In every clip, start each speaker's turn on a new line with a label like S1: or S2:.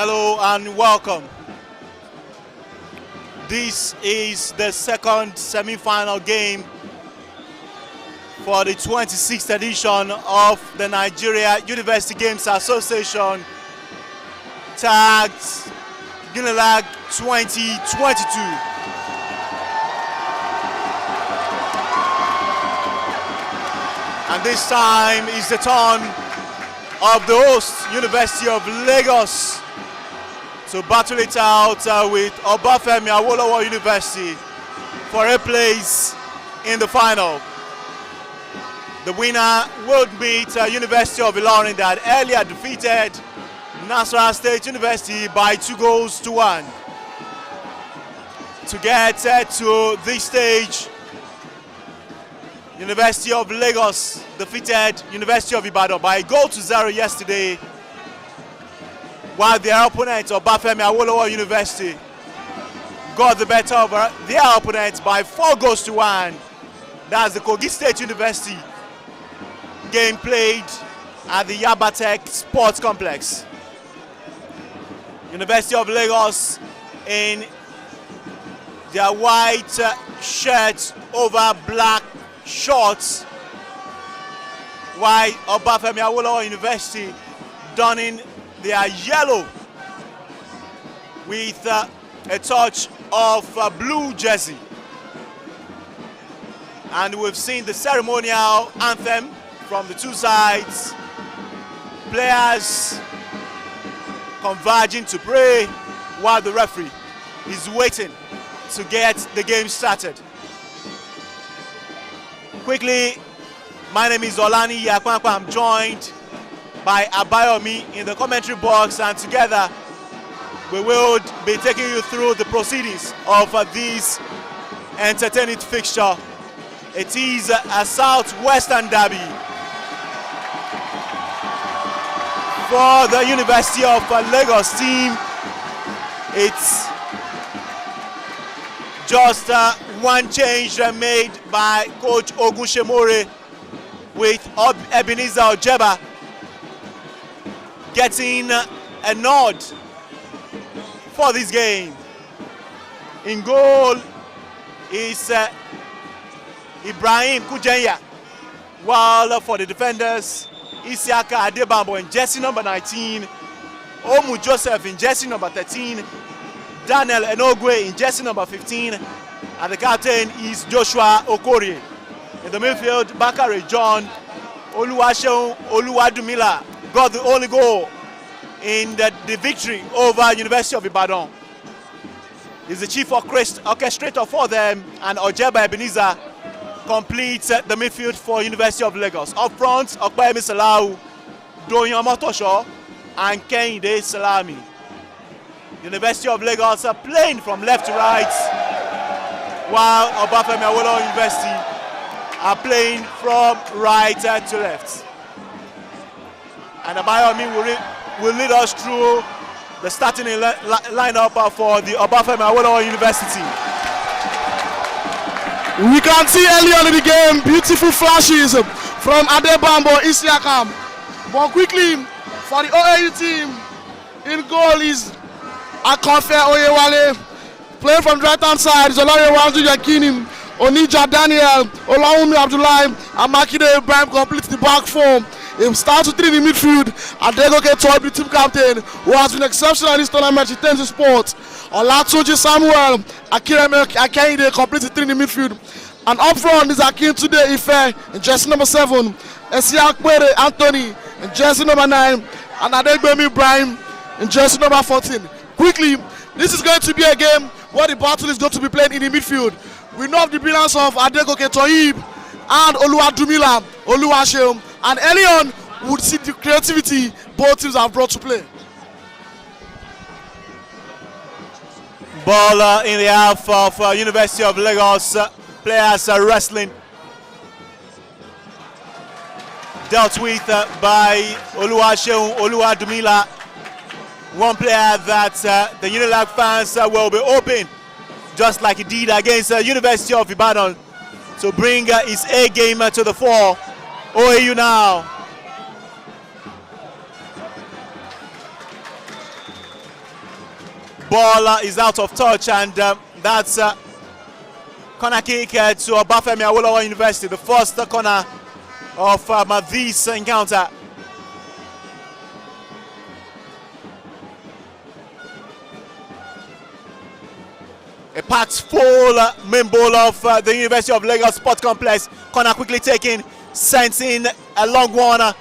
S1: Hello and welcome. This is the second semi-final game for the 26th edition of the Nigeria University Games Association tagged UNILAG 2022. And this time is the turn of the host, University of Lagos, to battle it out with Obafemi Awolowo University for a place in the final. The winner would meet University of Ilorin that earlier defeated Nasarawa State University by 2-1. To get to this stage, University of Lagos defeated University of Ibadan by 1-0 yesterday, while their opponent, Obafemi Awolowo University, got the better of their opponent by 4-1. That's the Kogi State University game played at the Yabatech Sports Complex. University of Lagos in their white shirts over black shorts, while Obafemi Awolowo University donning their yellow with a touch of blue jersey. And we've seen the ceremonial anthem from the two sides, players converging to pray while the referee is waiting to get the game started. Quickly, my name is Olani Yakwankwa. I'm joined by Abayomi in the commentary box, and together we will be taking you through the proceedings of this entertaining fixture. It is a Southwestern derby for the University of Lagos team. It's just one change made by Coach Ogunshemore, with Ebenezer Ojeba getting a nod for this game. In goal is Ibrahim Kujenya, while for the defenders, Isiaka Adebambo in jersey number 19, Omu Joseph in jersey number 13, Daniel Enogwe in jersey number 15, and the captain is Joshua Okorie. In the midfield, Bakare John, Oluwaseun Oluwadumila got the only goal in the victory over University of Ibadan. He's the chief orchestrator for them, and Ojeba Ebenezer completes the midfield for University of Lagos. Up front, Okpeyemi Salau, Doyin Omotosho, and Kehinde Salami. University of Lagos are playing from left to right, while Obafemi Awolowo University are playing from right to left. And Abayomi will lead us through the starting lineup for the Obafemi Awolowo University.
S2: We can see early on in the game beautiful flashes from Adebambo Isiakam. But quickly, for the OAU team, in goal is Akonfe Oyewale. Playing from the right hand side is Olore Wanju Yakinim, Onija Daniel, Olawumi Abdullahi, and Makide Ibrahim completes the back four. He starts with 3 in the midfield. Adegoke Toy, the team captain, who has been exceptional in this tournament. He turns to sport. Olatunji Samuel, Akireme Akinde completes the 3 in the midfield. And up front is Akintunde Ife in jersey number 7, Esiakpere Anthony in jersey number 9, and Adegbemi Ibrahim in jersey number 14. Quickly, this is going to be a game where the battle is going to be played in the midfield. We know of the brilliance of Adegoke Toyib and Oluwadumila Oluwaseun, and early on we would see the creativity both teams have brought to play.
S1: Ball in the half of University of Lagos. Players are wrestling. Dealt with by Oluwaseun Oluwadumila. One player that the UNILAG fans will be hoping, just like he did against University of Ibadan, to bring his A game to the fore. OAU now. Ball is out of touch, and that's corner kick to Obafemi Awolowo University, the first corner of this encounter. A packed full main ball of the University of Lagos Sports Complex. Corner quickly taken, sent in a long one.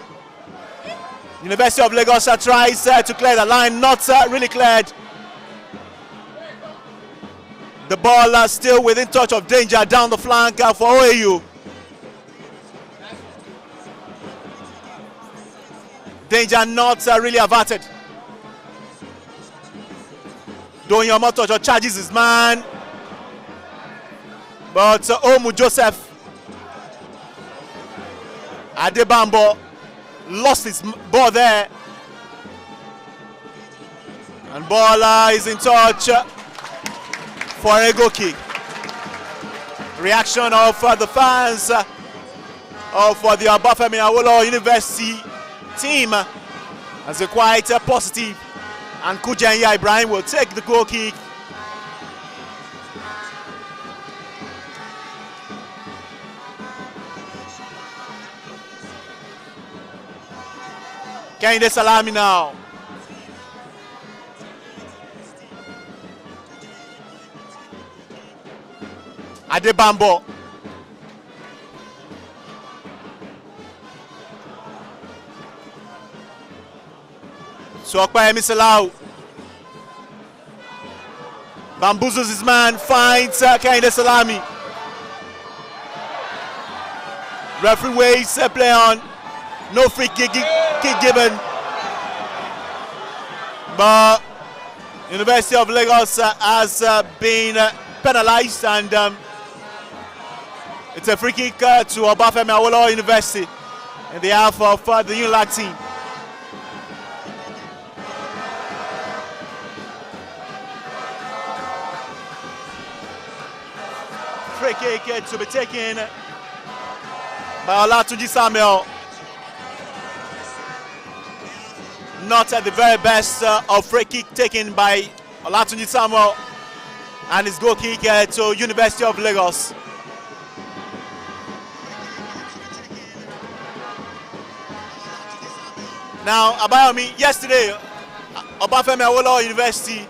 S1: University of Lagos tries to clear the line, not really cleared. The ball still within touch of danger down the flank for OAU. Danger not really averted. Donyomo Tojo charges his man, but Omu Joseph Adebambo lost his ball there, and ball is in touch for a goal kick. Reaction of the fans of the Obafemi Awolowo University team as a quite positive, and Kujanya Ibrahim will take the goal kick. Kehinde Salami now. Adebambo. So Okpayemi Salau bamboozles his man, finds Kehinde Salami. Referee waits play on. No free kick given. But University of Lagos has been penalized, and it's a free kick to Obafemi Awolowo University in the half of the UNILAG team. Free kick to be taken by Olatunji Samuel. Not at the very best of free kick taken by Olatunji Samuel, and his goal kick to University of Lagos. Now, Abayomi, yesterday, Obafemi Awolowo University,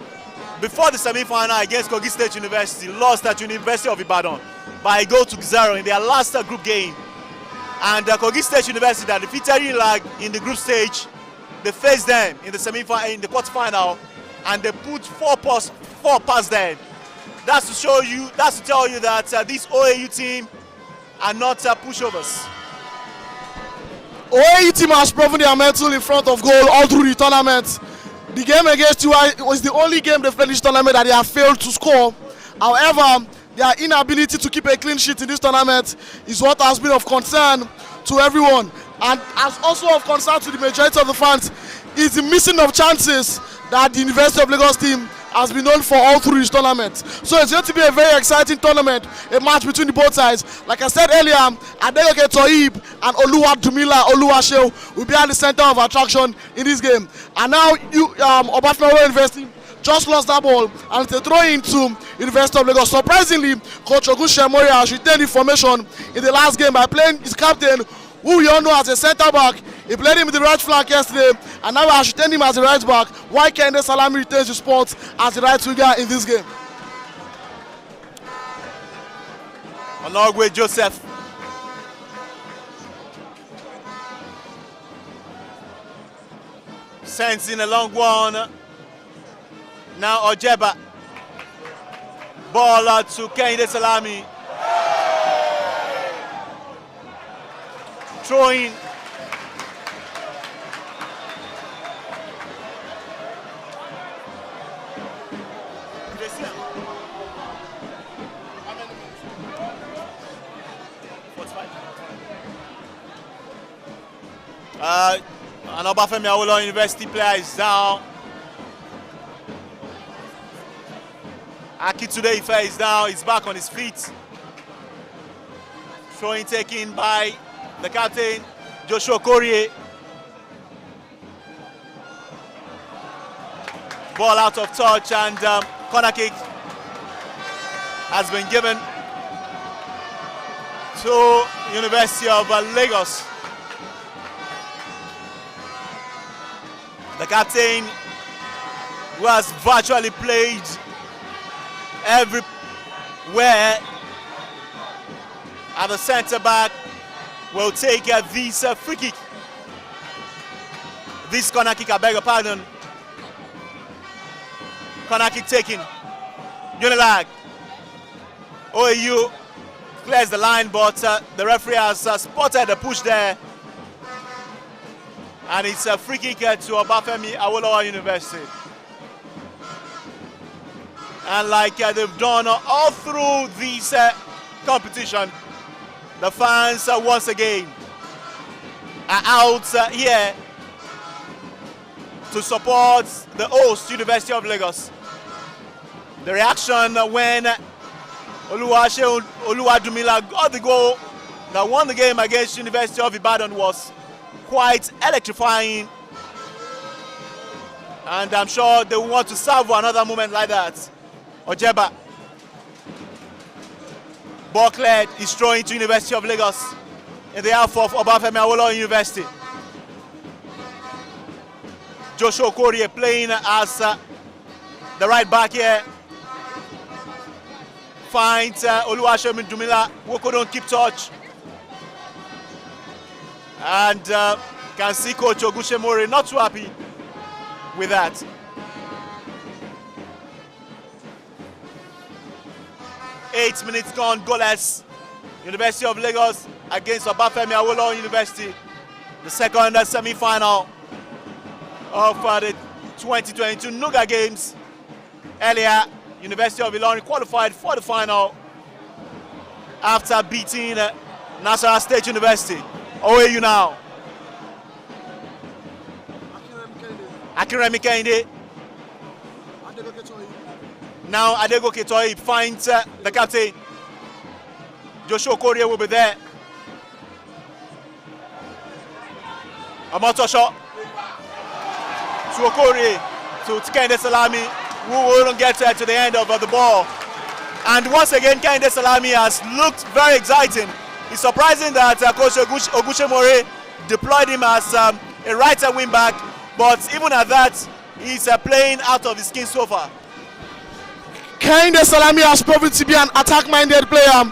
S1: before the semi-final against Kogi State University, lost at University of Ibadan by a goal to 0 in their last group game. And Kogi State University that defeated UNILAG in the group stage, they faced them in the semi-final, in the quarterfinal, and they put four past them. That's to show you, that's to tell you that this OAU team are not pushovers.
S2: OAU team has proven their mettle in front of goal all through the tournament. The game against UI was the only game they've played this tournament that they have failed to score. However, their inability to keep a clean sheet in this tournament is what has been of concern to everyone, and as also of concern to the majority of the fans is the missing of chances that the University of Lagos team has been known for all through this tournament. So it's going to be a very exciting tournament, a match between the both sides. Like I said earlier, Adeyoke Toyib and Oluwadumila Oluwaseu will be at the center of attraction in this game. And now Obafemi Awolowo University just lost that ball, and it's a throw into University of Lagos. Surprisingly, Coach Ogun Shemori has retained the formation in the last game by playing his captain, who we all know as a centre back. He played him in the right flank yesterday, and now he has retained him as a right back, while Kehinde Salami retains the spot as the right winger in this game.
S1: Onogwe Joseph. Sends in a long one. Now Ojeba. Ball to Kehinde Salami. Throwing. An Obafemi Awolowo University player is down. Akitunde Ife is down, he's back on his feet. Throwing taken by the captain, Joshua Korie. Ball out of touch, and corner kick has been given to University of Lagos. The captain, who has virtually played everywhere at the centre back, will take this free kick. This corner kick, I beg your pardon. Corner kick taken. UNILAG. OAU clears the line, but the referee has spotted the push there. And it's a free kick to Obafemi Awolowo University. And like they've done all through this competition, the fans once again are out here to support the host, University of Lagos. The reaction when Oluwadumila got the goal that won the game against University of Ibadan was quite electrifying, and I'm sure they want to savor another moment like that. Ojeba, ball cleared, is throwing to University of Lagos in the half of Obafemi Awolowo University. Joshua Okorie playing as the right back here. Finds Oluwaseun Dumila, who couldn't keep touch. And can see Coach Ogushemore not too happy with that. Eight minutes gone, goalless. University of Lagos against Obafemi Awolowo University. The second semi-final of the 2022 NUGA Games. Earlier, University of Ilorin qualified for the final after beating National State University. OAU now. Akinremi Kehinde. Now Adegoke Toyi finds the captain. Joshua Okorie will be there. A motor shot to Okorie, to Kehinde Salami, who wouldn't get to the end of the ball. And once again, Kehinde Salami has looked very exciting. It's surprising that Coach Ogushemore deployed him as a right wing back, but even at that, he's playing out of his skin so far.
S2: Kehinde Salami has proven to be an attack-minded player,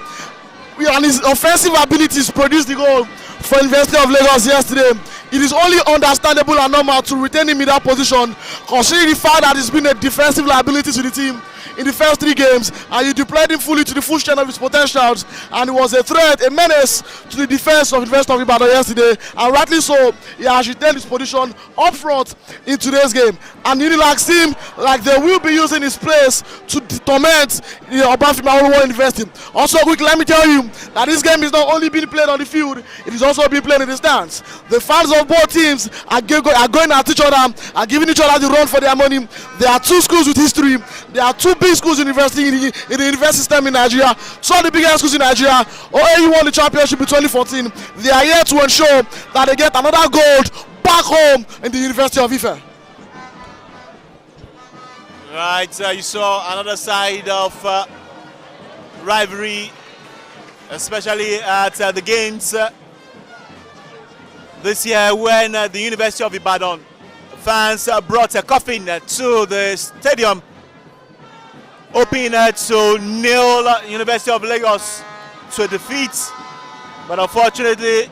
S2: and his offensive abilities produced the goal for University of Lagos yesterday. It is only understandable and normal to retain him in that position, considering the fact that he's been a defensive liability to the team in the first 3 games, and he deployed him fully to the full extent of his potentials, and he was a threat, a menace to the defense of University of Ibadan yesterday, and rightly so. He has retained his position up front in today's game, and UNILAG seem like they will be using his place to torment Obafemi Awolowo University. Also, quick, let me tell you that this game is not only being played on the field, it is also being played in the stands. The fans of both teams are going at each other, are giving each other the run for their money. There are 2 schools with history. There are 2 big schools in university in the university system in Nigeria. 2 of the biggest schools in Nigeria. OAU won the championship in 2014. They are here to ensure that they get another gold back home in the University of Ife.
S1: Right, you saw another side of rivalry, especially at the games this year when the University of Ibadan fans brought a coffin to the stadium, hoping to nail University of Lagos to a defeat, but unfortunately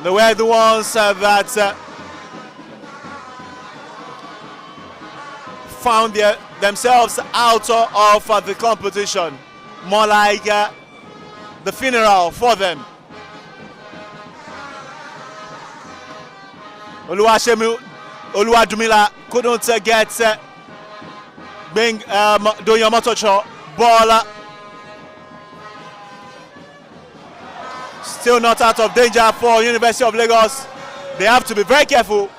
S1: they were the ones that found themselves out of the competition, more like the funeral for them. Oluwadumila couldn't get Doyomotocho ball. Still not out of danger for University of Lagos. They have to be very careful.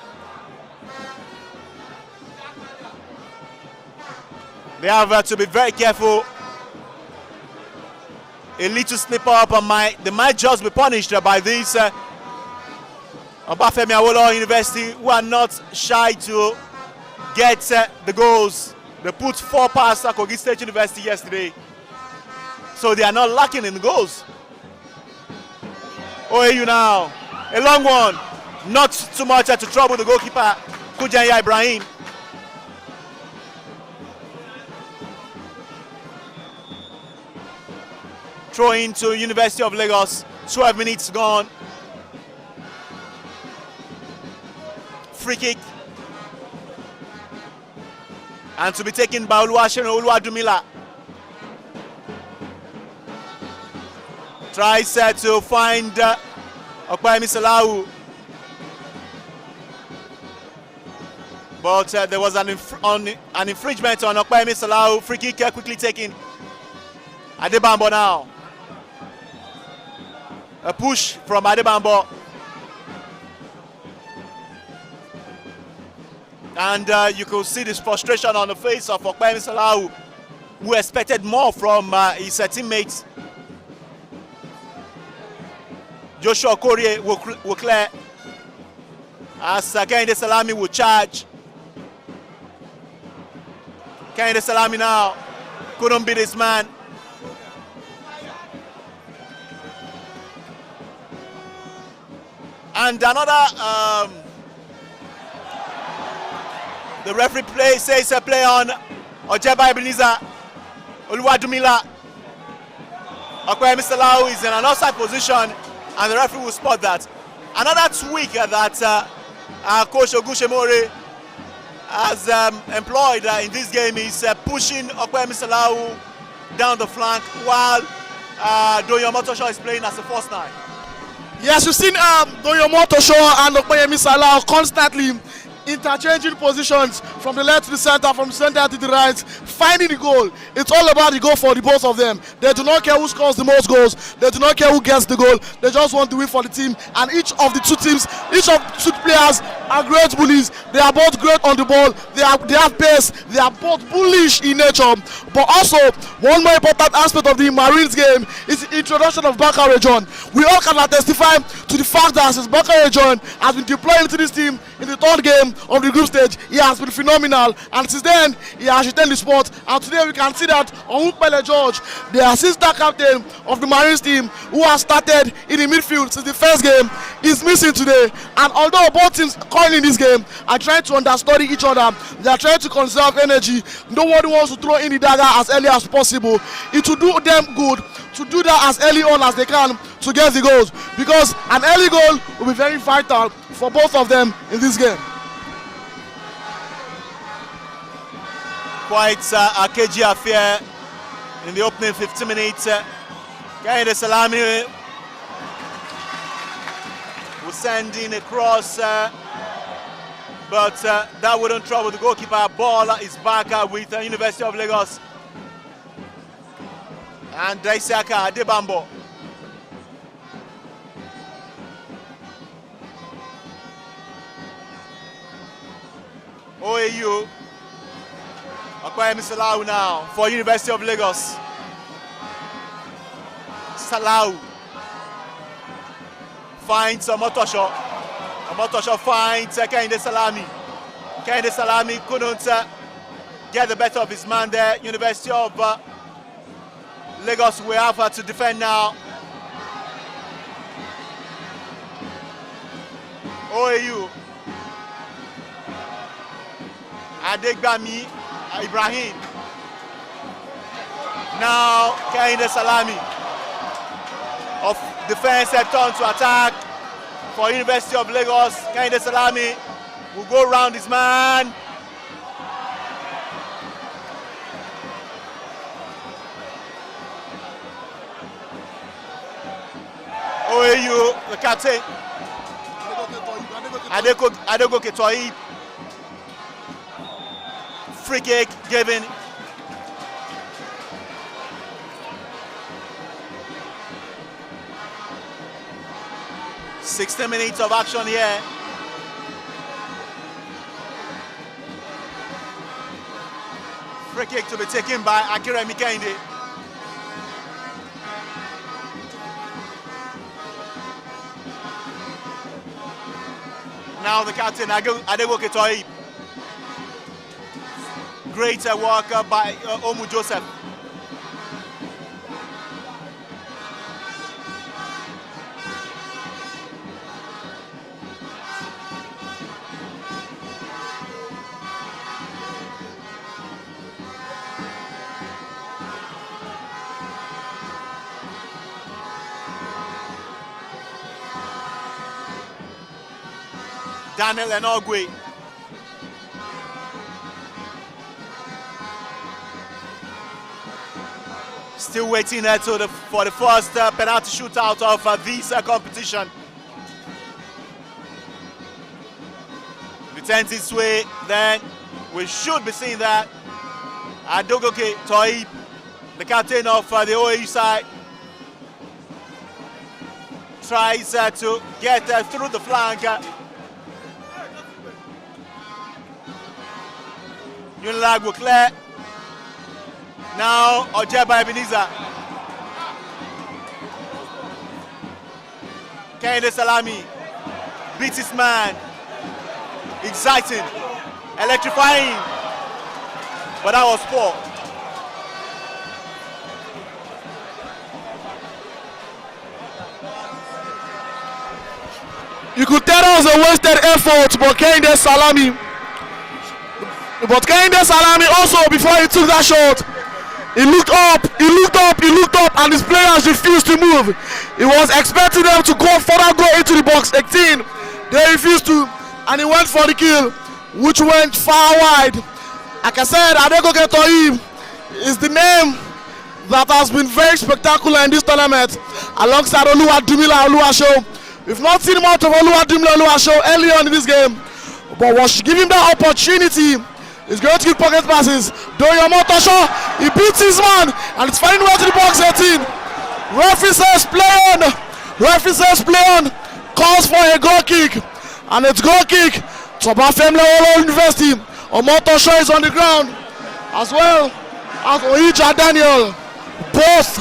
S1: They have to be very careful. A little slip up and they might just be punished by this Obafemi Awolowo University, who are not shy to get the goals. They put 4 past Kogi State University yesterday, so they are not lacking in the goals. OAU now, a long one, not too much to trouble the goalkeeper, Kujanya Ibrahim. Throw into University of Lagos, 12 minutes gone. Free kick. And to be taken by Oluwadumila. Tries to find Okpayemi Salahu. But there was an infringement on Okpayemi Salahu. Free kick quickly taken. Adebambo now. A push from Adebambo. And you could see this frustration on the face of Okpayemi Salahu, who expected more from his teammates. Joshua Korie will clear as Kehinde Salami will charge. Kehinde Salami now couldn't beat this man. And another, the referee says a play on Ojeba Ebenezer Oluwadumila. Okpayemi Salahu is in an offside position, and the referee will spot that. Another tweak that Coach Ogushemore has employed in this game is pushing Okpayemi Salahu down the flank while Doyo Motosho is playing as a false nine.
S2: Yes, you've seen Doyo Motosho and Okpayemi Salahu constantly interchanging positions from the left to the center, from the center to the right, finding the goal. It's all about the goal for the both of them. They do not care who scores the most goals. They do not care who gets the goal. They just want to win for the team. And each of the two teams, each of the two players are great bullies. They are both great on the ball. They have pace. They are both bullish in nature. But also, one more important aspect of the Marines game is the introduction of Bakare John. We all can testify to the fact that since Bakare John has been deployed into this team in the 3rd game of the group stage, he has been phenomenal, and since then he has retained the spot. And today we can see that Onwukpele George, the assistant captain of the Marines team, who has started in the midfield since the first game, is missing today. And although both teams currently in this game are trying to understudy each other, they are trying to conserve energy. Nobody wants to throw in the dagger as early as possible. It will do them good to do that as early on as they can to get the goals, because an early goal will be very vital for both of them in this game.
S1: Quite a cagey affair in the opening 15 minutes. Kehinde Salami will send in a cross, but that wouldn't trouble the goalkeeper. Ball is back with University of Lagos. And Isiaka Adebambo. OAU. Okpayemi Salahu now for University of Lagos. Salahu finds Omotosho. Omotosho finds Kehinde Salami. Kehinde Salami couldn't get the better of his man there. University of Lagos will have to defend now. OAU. Adegbami Ibrahim. Now Kehinde Salami of defense turn to attack for University of Lagos. Kehinde Salami will go around his man. OAU, the captain, Adegoke Toyi. Free kick given. "60 minutes of action here. Free kick to be taken by Akiremi Kehinde. Now the captain, Adegoke Toib. Great work by Omu Joseph. Daniel Enogwe. Still waiting for the first penalty shootout of this competition. If it ends this way, then we should be seeing that Adegoke Toib, the captain of the OAU side, tries to get through the flank. UNILAG will clear. Now Ojeba Ebenezer. Kehinde Salami beats his man. Exciting, electrifying, but that was poor.
S2: You could tell that was a wasted effort, but Kehinde Salami also, before he took that shot, he looked up, and his players refused to move. He was expecting them to go into the box 18. They refused to, and he went for the kill, which went far wide. Like I said, Adegoke Toib is the name that has been very spectacular in this tournament, alongside Oluwadumila Oluwasho. We've not seen much of Oluwadumila Oluwasho early on in this game, but once you give him that opportunity, he's going to give pocket passes. Doyomotosho, he beats his man, and it's finding way to the box 18. Referee says play on. Calls for a goal kick, and it's goal kick to Obafemi Awolowo University. Omotosho is on the ground, as well as Oija Daniel. Both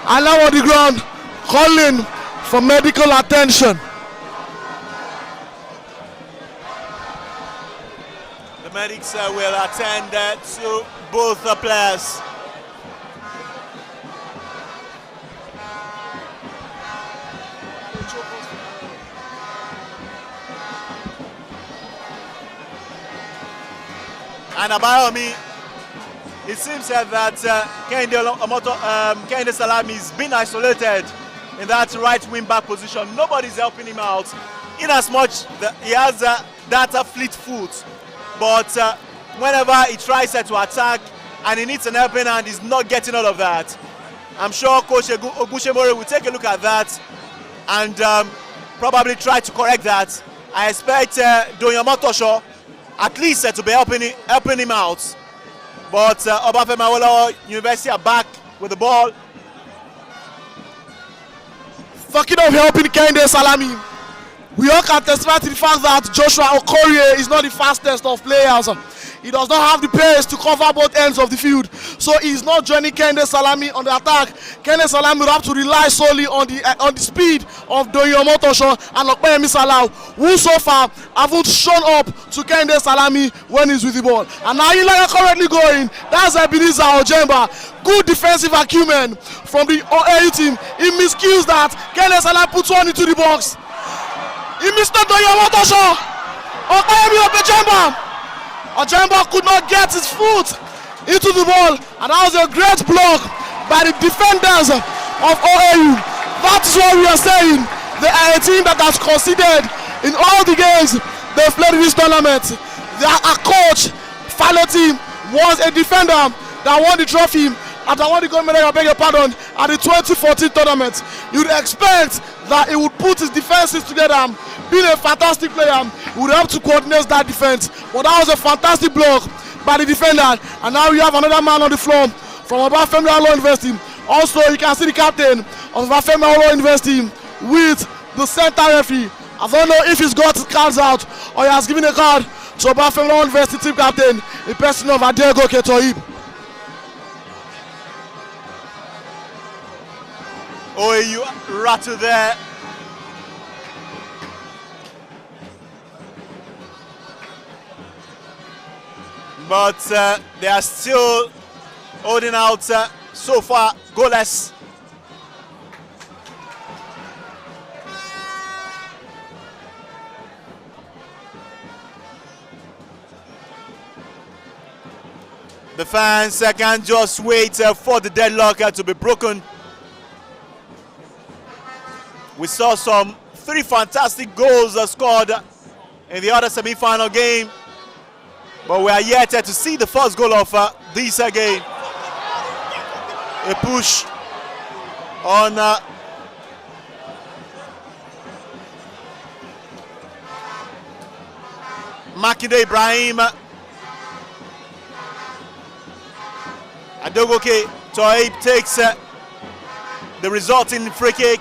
S2: are now on the ground, calling for medical attention.
S1: The medics will attend to both the players. And Abayomi, it seems that Kehinde Salami is being isolated in that right wing back position. Nobody's helping him out, in as much that he has that fleet foot. But whenever he tries to attack and he needs an helping hand, he's not getting all of that. I'm sure Coach Ogushemore will take a look at that and probably try to correct that. I expect Doyomotosho at least to be helping him out. But Obafemi Awolowo University are back with the ball.
S2: Talking of helping Kehinde Salami, we all can testify to the fact that Joshua Okorie is not the fastest of players. He does not have the pace to cover both ends of the field, so he's not joining Kehinde Salami on the attack. Kehinde Salami will have to rely solely on the speed of Doyomotosho and Okpeyemi Salau, who so far haven't shown up to Kehinde Salami when he's with the ball. And now UNILAG are currently going. That's Ebenezer Ojemba. Good defensive acumen from the OAU team. He miscues that. Kehinde Salami puts one into the box. He missed Doyomotosho. Okpeyemi Ojemba. Ojemba could not get his foot into the ball, and that was a great block by the defenders of OAU. That is what we are saying. They are a team that has conceded in all the games they've played in this tournament. Their coach, Faleti, was a defender that won the trophy at the gold medal, I beg your pardon, at the 2014 tournament. You'd expect that he would put his defenses together. Being a fantastic player, he would have to coordinate that defense. But that was a fantastic block by the defender. And now we have another man on the floor from Obafemi Awolowo University. Also, you can see the captain of Obafemi Awolowo University with the center referee. I don't know if he's got his cards out or he has given a card to Obafemi Awolowo University team captain, the person of Adegoke Toib.
S1: OAU rattle there. but they are still holding out so far goalless. The fans can't just wait for the deadlock to be broken. We saw some 3 fantastic goals scored in the other semi-final game, but we are yet to see the first goal of this game. A push on Makinde Ibrahim. Adogoke Toib takes the resulting free kick.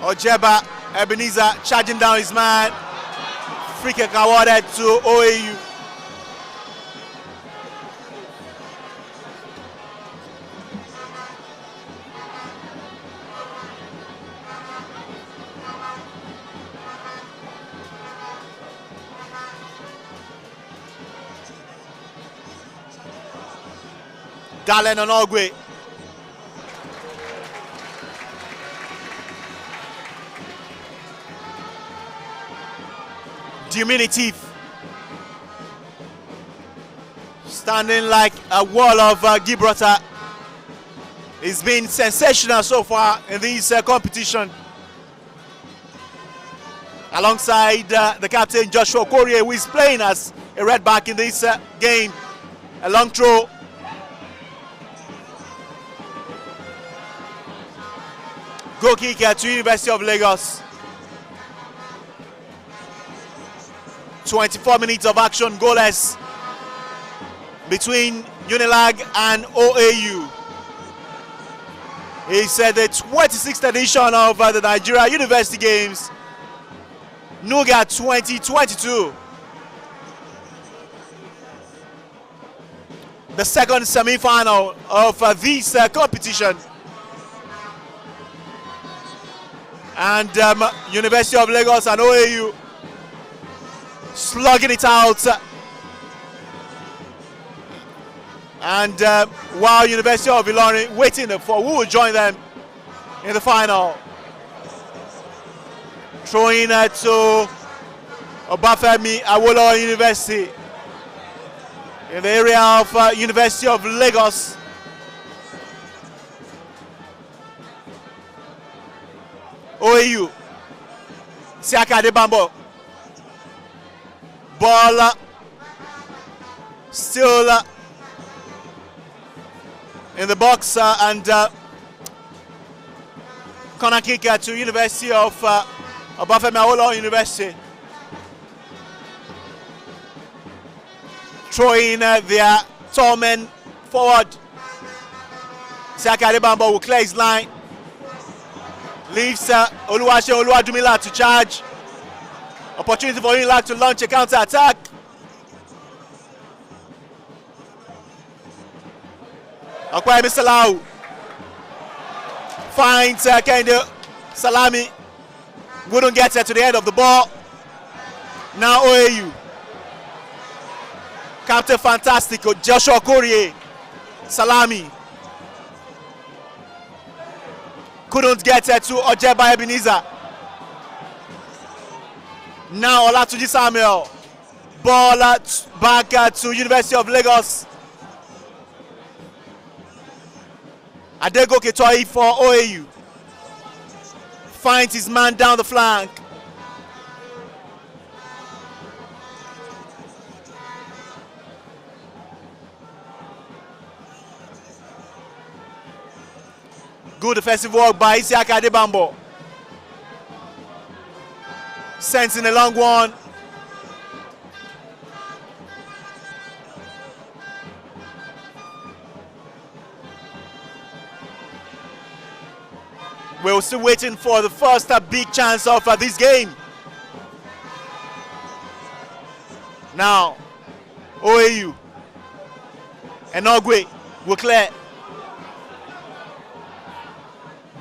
S1: Ojeba Ebenezer charging down his man. Free kick awarded to OAU. Dalen Onogwe. Diminutive. Standing like a wall of Gibraltar. It's been sensational so far in this competition. Alongside the captain Joshua Okorie, who is playing as a red back in this game. A long throw. Goal kick to University of Lagos. 24 minutes of action, goalless between UNILAG and OAU. It's the 26th edition of the Nigeria University Games, NUGA 2022. The second semi-final of this competition. And University of Lagos and OAU slugging it out. And while University of Ilorin waiting for who will join them in the final. Throwing to Obafemi Awolowo University in the area of University of Lagos. OAU, Siaka Adebambo. Ball still in the box and corner kick to University of Obafemi Awolowo University. Throwing their tall men forward. Siaka Adebambo will clear his line. Leaves Oluwaseun Oluwadumila to charge. Opportunity for UNILAG to launch a counter attack. Okwayemi Salau finds Kende Salami. Wouldn't get to the end of the ball. Now OAU. Captain Fantastico Joshua Okorie. Salami. Couldn't get to Ojeba Ebenezer. Now Olatunji Samuel. Ball back to University of Lagos. Adegoke Toyi for OAU. Finds his man down the flank. Good defensive work by Isiaka Adebambo. Sends in a long one. We're still waiting for the first big chance of this game. Now, OAU. Enogwe will clear.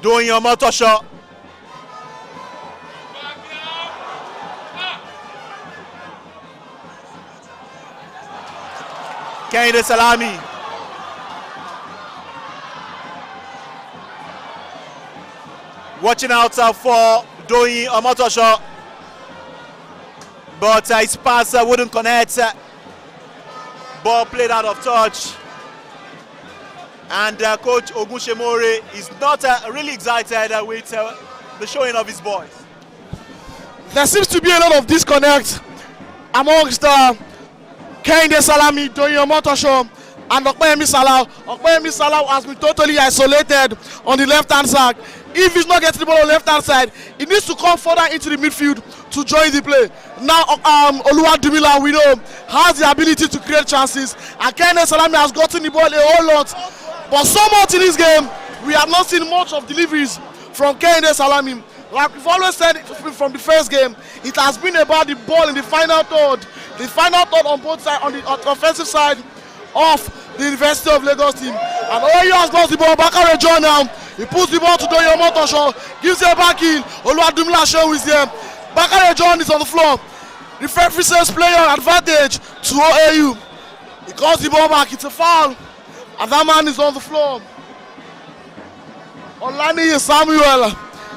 S1: Doing your motor shot. Kehinde Salami. Watching out for Doyin Omotosho. But his pass wouldn't connect. Ball played out of touch. And Coach Ogunshemore is not really excited with the showing of his boys.
S2: There seems to be a lot of disconnect amongst Kehinde Salami, Doyin Omotosho, and Okpeyemi Salau. Okpeyemi Salau has been totally isolated on the left-hand side. If he's not getting the ball on the left-hand side, he needs to come further into the midfield to join the play. Now, Oluwadumila, we know, has the ability to create chances, and Kehinde Salami has gotten the ball a whole lot. But so much in this game, we have not seen much of deliveries from Kehinde Salami. Like we've always said from the first game, it has been about the ball in the final third. The final third on both sides, on the offensive side of the University of Lagos team. And OAU has lost the ball. Bakare John now. He puts the ball to Doyin Omotosho. Gives it back in. Oluwadumila Shehu is there. Bakare John is on the floor. The referee says player advantage to OAU. He calls the ball back. It's a foul. And that man is on the floor. Olani Samuel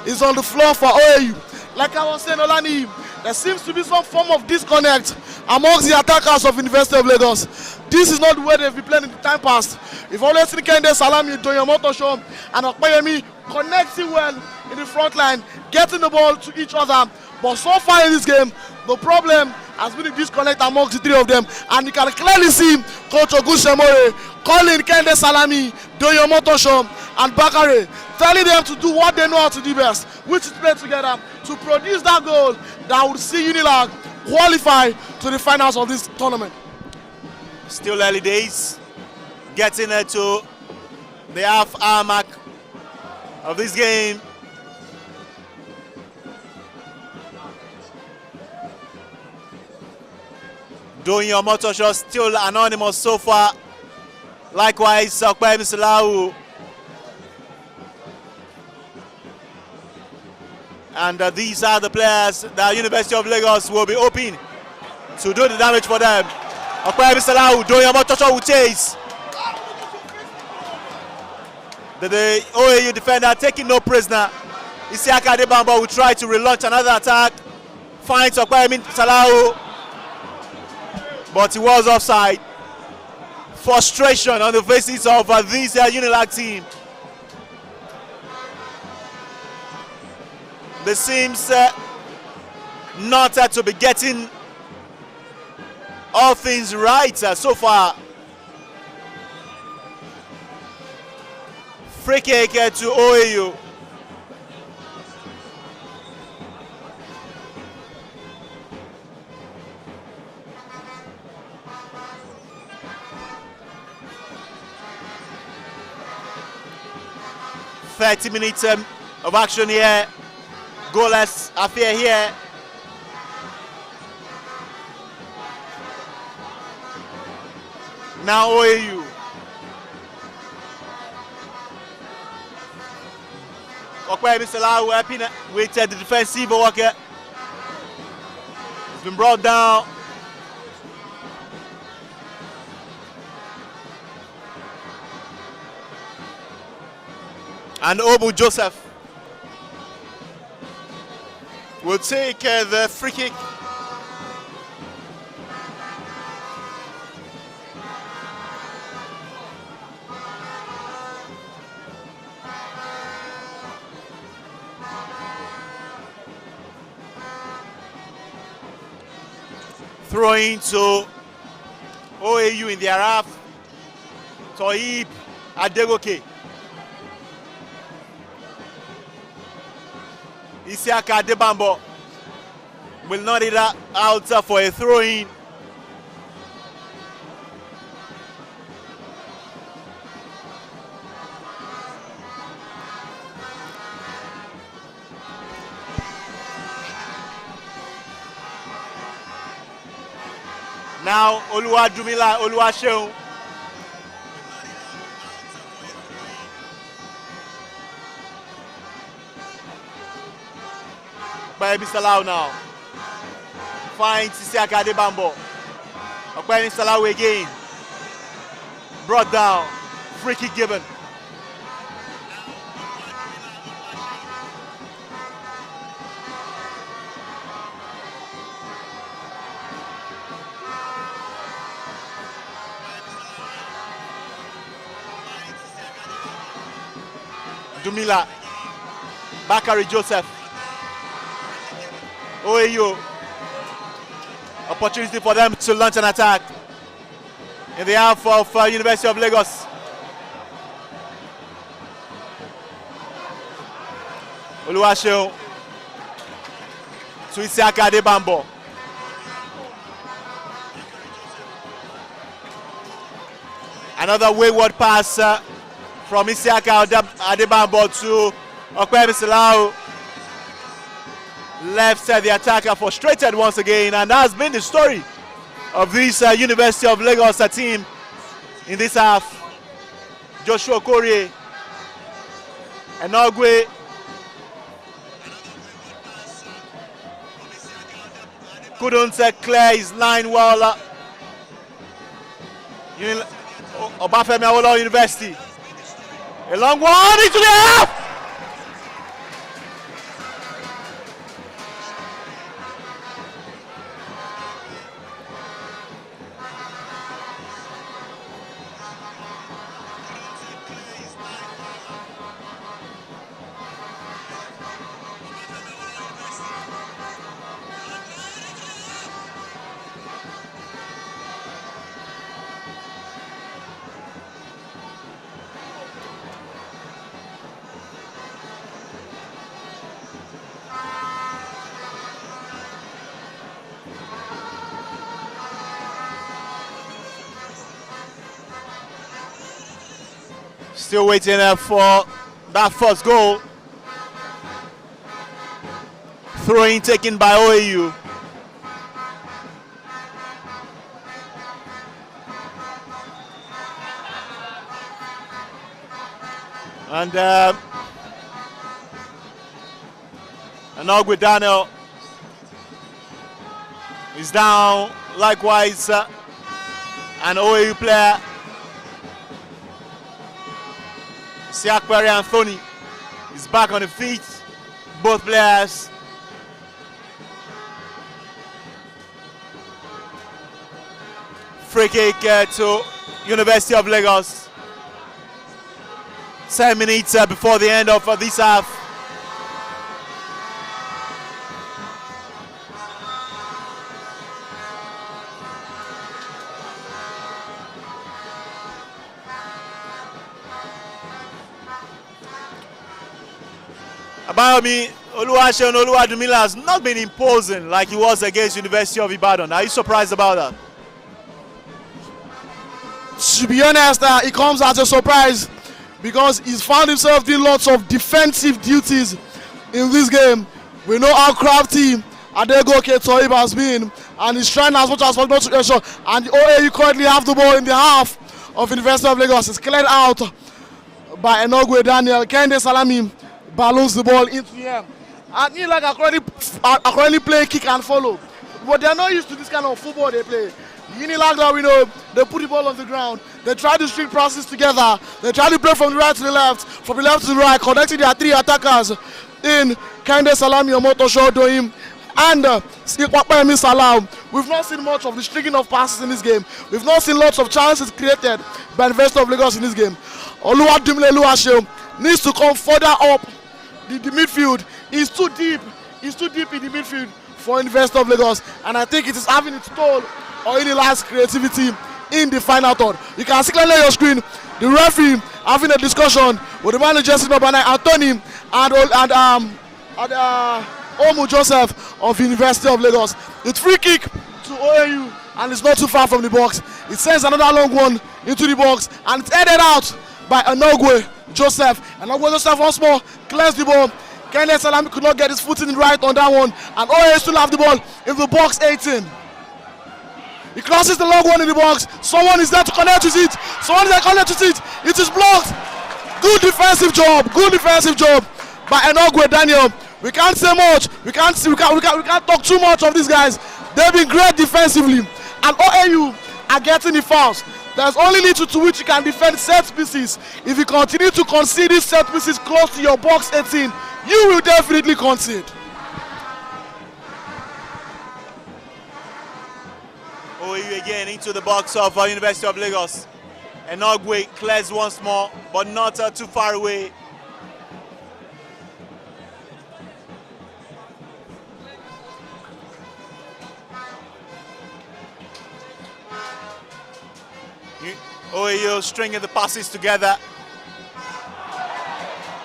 S2: is on the floor for OAU. Like I was saying, Olani, there seems to be some form of disconnect amongst the attackers of University of Lagos. This is not the way they've been playing in the time past. We've always seen Kehinde Salami, Doyin Omotosho, and Okpeyemi connecting well in the front line, getting the ball to each other. But so far in this game, the problem has been a disconnect amongst the three of them. And you can clearly see Coach Ogunshemore calling Kehinde Salami, Doyin Omotosho, and Bakare, telling them to do what they know how to do best, which is play together to produce that goal that would see UNILAG qualify to the finals of this tournament.
S1: Still early days, getting to the half-hour mark of this game. Doyin Omotosho still anonymous so far. Likewise, Okpeyemi Salau. And these are the players that University of Lagos will be hoping to do the damage for them. Okpeyemi Salau, Doyin Omotosho will chase. The OAU defender taking no prisoner. Isiaka Adebambo will try to relaunch another attack. Finds Okpeyemi Salau, but he was offside. Frustration on the faces of this UNILAG team. They seems not to be getting all things right so far. Free kick to OAU. "30 minutes of action here. Goalless affair here." Now OAU. Okpeyemi Salau helping with the defensive work. It's been brought down. And Obu Joseph will take the free kick. Throwing to OAU in their half. Toib Adegoke. Isiaka Adebambo will not hit out for a throw-in. Now Oluwadumila Oluwaseun. Okpeyemi Salau now. Finds Isiaka Adebambo. Okpeyemi Salau again. Brought down. Free kick given. Dumila. Bakari Joseph. OAU. Opportunity for them to launch an attack in the half of University of Lagos. Oluwaseun to Isiaka Adebambo. Another wayward pass from Isiaka Adebambo to Okpeyemi Salau. Left the attacker frustrated once again, and that has been the story of this University of Lagos team in this half. Joshua Okorie, Enogwe, couldn't clear his line well. Obafemi Awolowo University, a long one into the half. Still waiting for that first goal. Throw-in taken by OAU. And Ogwe Daniel is down. Likewise, an OAU player, Siakpere Anthony, is back on the feet. Both players free kick to University of Lagos. 10 minutes before the end of this half. Abayomi Oluwaseun Oluwadumila has not been imposing like he was against University of Ibadan. Are you surprised about that?
S2: To be honest, it comes as a surprise because he's found himself doing lots of defensive duties in this game. We know how crafty Adegoke Toib has been, and he's trying as much as possible to ensure. And the OAU currently have the ball in the half of University of Lagos. It's cleared out by Enogwe Daniel. Kende Salami balloons the ball into the air. And UNILAG are currently playing kick and follow, but they're not used to this kind of football they play. UNILAG, that we know, they put the ball on the ground. They try to string passes together. They try to play from the right to the left, from the left to the right, connecting their three attackers in Kende Salami, Omotosho Doim, and Okpeyemi Salau. We've not seen much of the stringing of passes in this game. We've not seen lots of chances created by University of Lagos in this game. Oluwadumile Oluwaseun needs to come further up the midfield. He's too deep. He's too deep in the midfield for University of Lagos, and I think it is having its toll on UNILAG's creativity in the final third. You can see clearly on your screen the referee having a discussion with the manager jersey number 9, Anthony, and Omu Joseph of University of Lagos. It's free kick to OAU, and it's not too far from the box. It sends another long one into the box, and it's headed out by Enogwe Joseph. Enogwe Joseph once more clears the ball. Kenneth Salami could not get his footing right on that one, and OAU still have the ball in the box 18. He crosses the long one in the box. Someone is there to connect with it. Someone is there to connect with it. It is blocked. Good defensive job. Good defensive job by Enogwe Daniel We can't say much. We can't talk too much of these guys. They've been great defensively, and OAU are getting the fouls. There's only little to which you can defend set pieces. If you continue to concede these set pieces close to your box 18, you will definitely concede.
S1: OAU again into the box of University of Lagos. Enogwe clears once more, but not too far away. OAU stringing the passes together.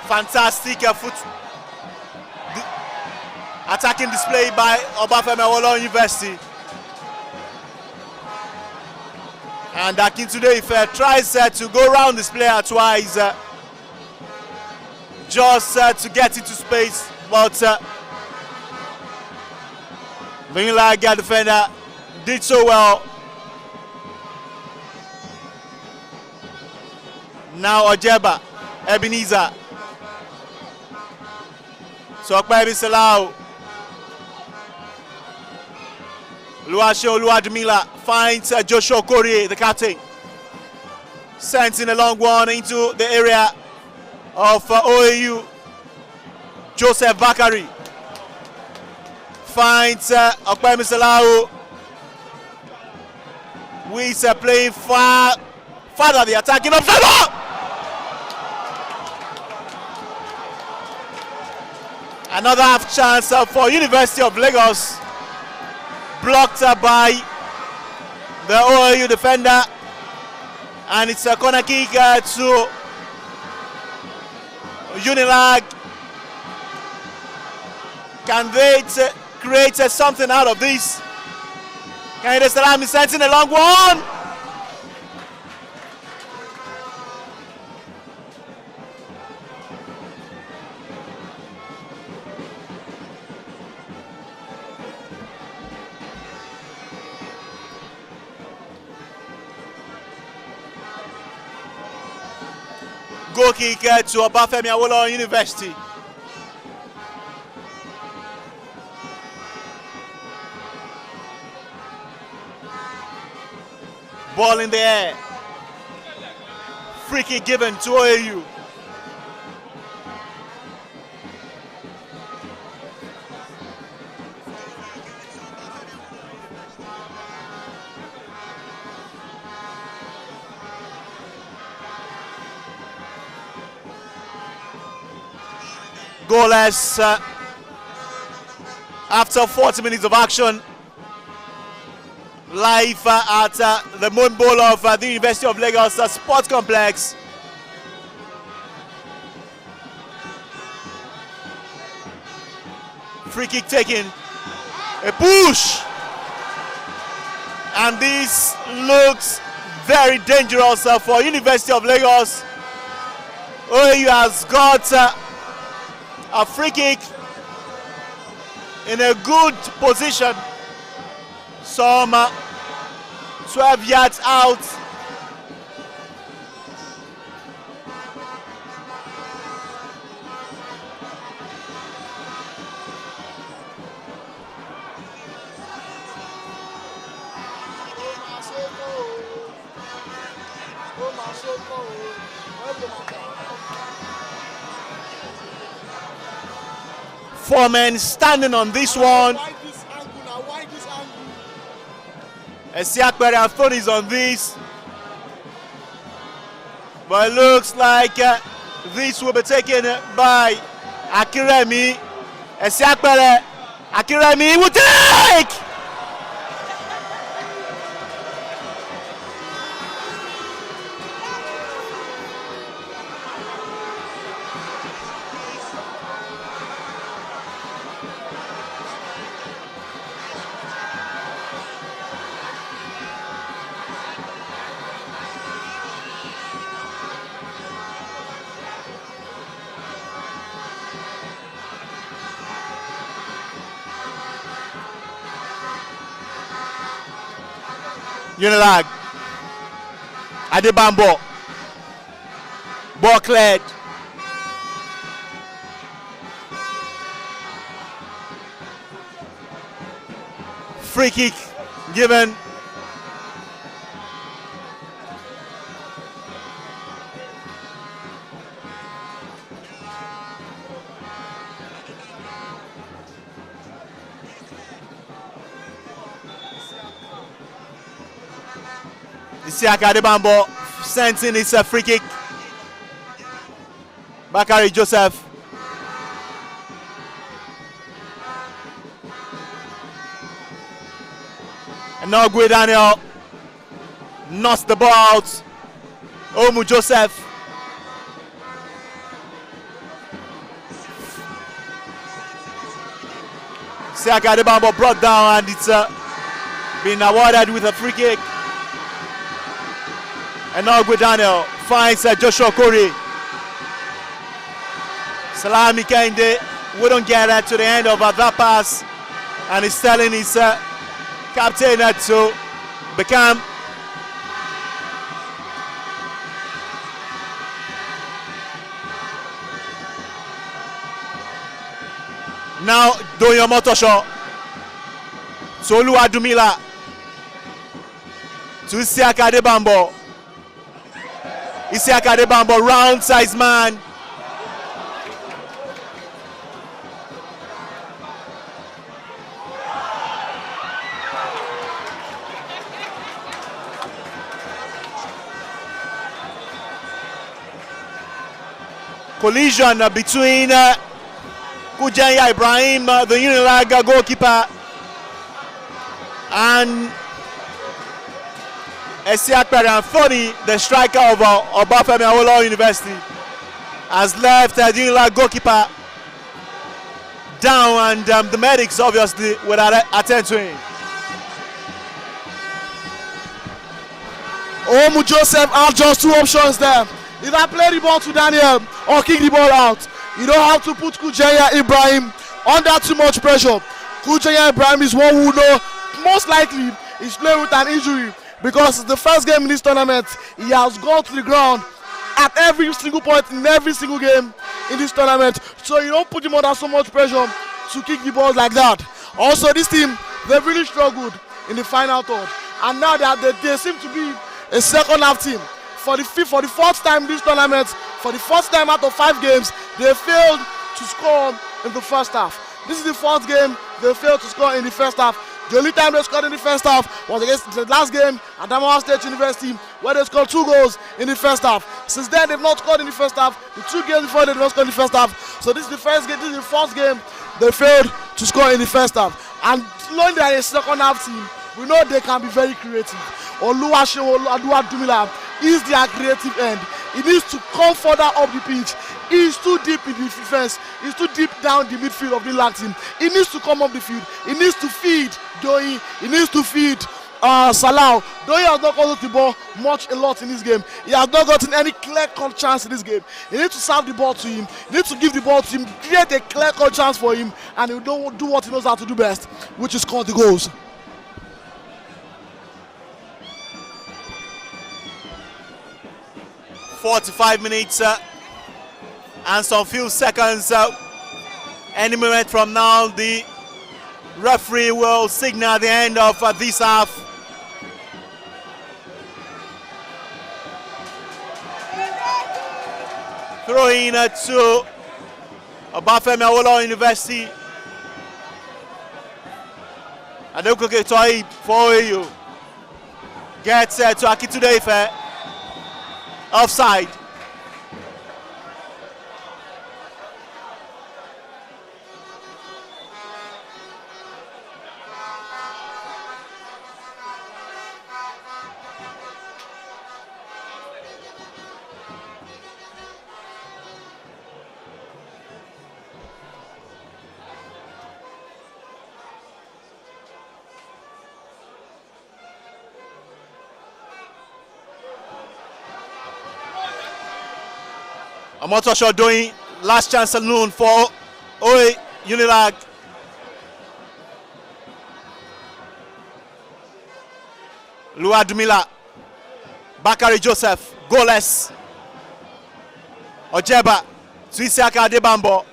S1: Fantastic attacking display by Obafemi Awolowo University. And Akintunde Ife tries to go around this player twice, just to get into space, but the UNILAG defender did so well. Now Ojeba, Ebenezer. So Okpebi Salau. Luashe Oluwadumila finds Joshua Korie, the captain. Sends in a long one into the area of OAU. Joseph Bakari finds Okpebi Salau, who is playing farther the attacking observer. Another half chance for University of Lagos, blocked by the OAU defender, and it's a corner kick to UNILAG. Can they create something out of this? Kehinde Salami sends in a long one. Goal kick to Obafemi Awolowo University. Ball in the air. Free kick given to OAU. Goalless after 40 minutes of action. Live at the Moon Bowl of the University of Lagos Sports Complex. Free kick taken. A push. And this looks very dangerous for University of Lagos. OAU has got a free kick in a good position, some 12 yards out. Four men standing on this one. Esiakpere and Phone is on this. But it looks like this will be taken by Akiremi. Esiakpere, Akiremi will take! UNILAG. Adebambo. Ball cleared. free kick given. Isiaka Adebambo sends in his free kick. Bakari Joseph. And now Gwe Daniel knocks the ball out. Omu Joseph. Isiaka Adebambo brought down, and it's been awarded with a free kick. And now Gwe Daniel finds Joshua Corey. Salami Kende wouldn't get to the end of that pass, and he's telling his captain to become now Doyo Motosho to Oluwadumila to Isiaka Adebambo. Isiaka Adebambo, round size man. Collision between Kujanya Ibrahim, the UNILAG goalkeeper, and Esiak Perianfoni, the striker of Obafemi Awolowo University, has left the UNILAG goalkeeper down, and the medics obviously will attend to him.
S2: Omu Joseph have just two options there. Either play the ball to Daniel or kick the ball out. You don't have to put Kujanya Ibrahim under too much pressure. Kujanya Ibrahim is one who know most likely is playing with an injury, because it's the first game in this tournament. He has gone to the ground at every single point in every single game in this tournament. So you don't put him under so much pressure to kick the balls like that. Also, this team, they've really struggled in the final third. And now they seem to be a second half team. For the fourth time in this tournament, for the first time out of 5 games, they failed to score in the first half. This is the fourth game they failed to score in the first half. The only time they scored in the first half was against the last game at Adamawa State University, where they scored 2 goals in the first half. Since then, they've not scored in the first half. The 2 games before, they did not score in the first half. So this is the first game, this is the fourth game they failed to score in the first half. And knowing they are a second half team, we know they can be very creative. Oluwadumila is their creative end. He needs to come further up the pitch. He is too deep in the defense. He is too deep down the midfield of the LAG team. He needs to come up the field. He needs to feed Doi. He needs to feed Salau. Doi has not gotten the ball a lot in this game. He has not gotten any clear-cut chance in this game. He needs to serve the ball to him. He needs to give the ball to him, create a clear-cut chance for him, and he will do what he knows how to do best, which is score the goals.
S1: 45 minutes and some few seconds. Any moment from now, the referee will signal the end of this half. Throw in to Obafemi Awolowo University. Adekunle Toyi for OAU. Gets to Akitunde Ife. Offside. Omotosho doing last chance saloon for OAU UNILAG. Oluwadumila, Bakari Joseph, goalless. Ojeba to Isiaka Adebambo.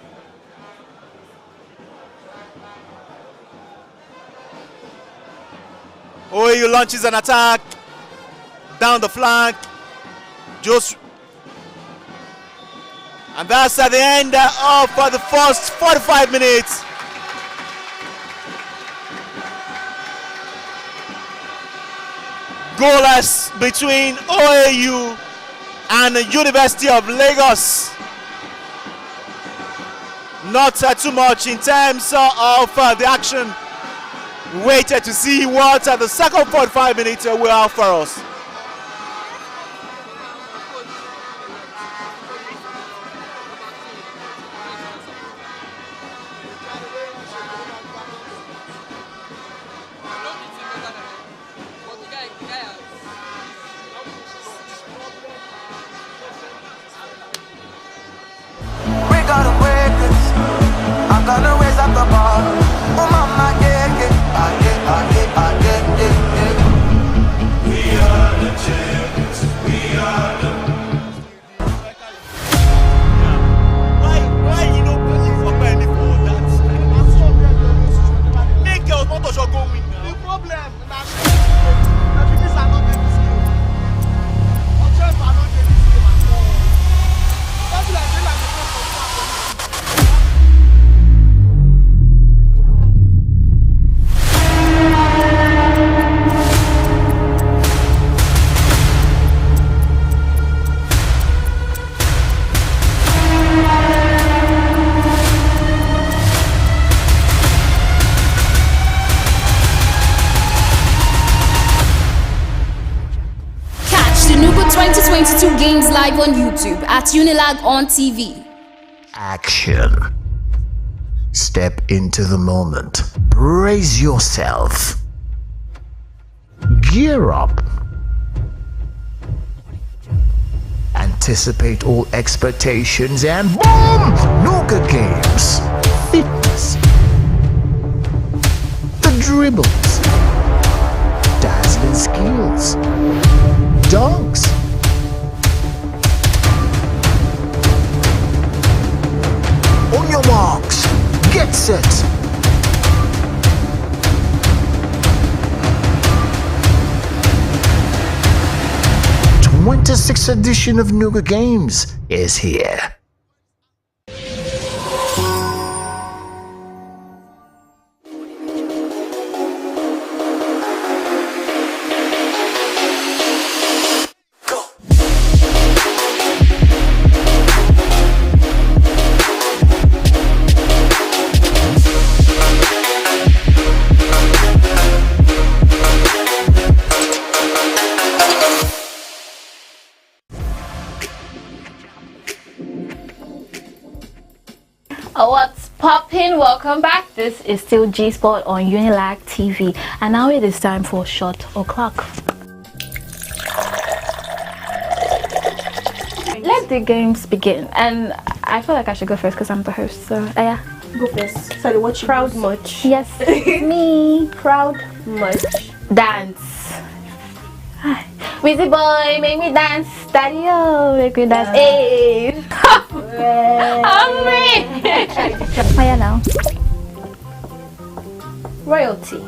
S1: OAU launches an attack down the flank. And that's at the end of the first 45 minutes. Goalless between OAU and the University of Lagos. Not too much in terms of the action. We waited to see what the second 45 minutes will have for us.
S3: NUGA 2022 Games live on YouTube at UNILAG on TV.
S4: Action. Step into the moment. Brace yourself. Gear up. Anticipate all expectations and boom! NUGA Games. Fitness. The dribbles. Dazzling skills. Dunks. On your marks, get set. The 26th edition of NUGA Games is here.
S5: What's poppin'? Welcome back. This is still G Sport on UNILAG TV, and now it is time for Shot O'Clock. Let the games begin, and I feel like I should go first because I'm the host. So yeah,
S6: go first. Sorry, what you proud much?
S5: Yes, me.
S6: Proud much.
S5: Dance. Wizzy boy, make me dance. Daddy, oh, make me dance. Hey. I'm me. Oh yeah, now.
S6: Royalty.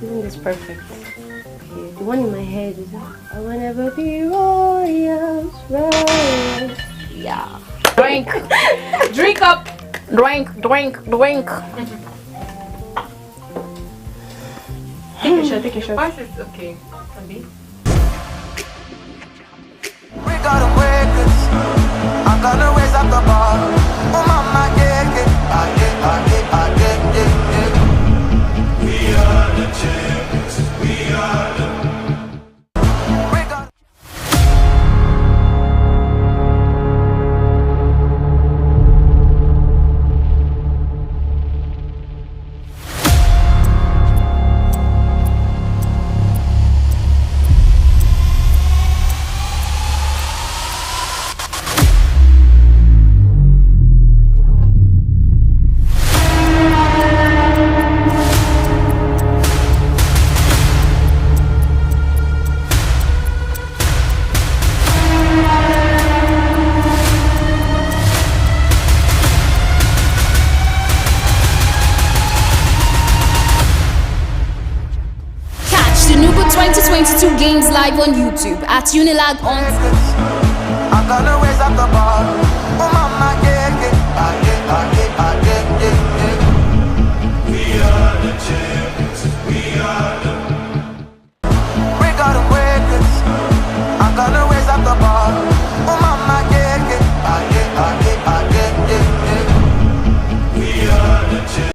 S6: Isn't this perfect? Okay, the one in my head is I will never be royals, royals.
S5: Yeah. Drink. Drink up. Drink.
S6: Take a shot.
S7: Voice is okay. Abi?
S8: We gotta wake us. I'm gonna raise up the bar. Oh mama, yeah. We are the champions. We are the. We got.
S3: Games live on YouTube at UNILAG on
S8: I'm gonna raise up the bar. Oh mama, yeah, yeah, yeah, yeah, yeah. We are the champions. We are the. We got 'em records. I'm gonna raise up the bar. Oh mama, yeah, yeah, yeah, yeah, yeah, yeah. We are the champions.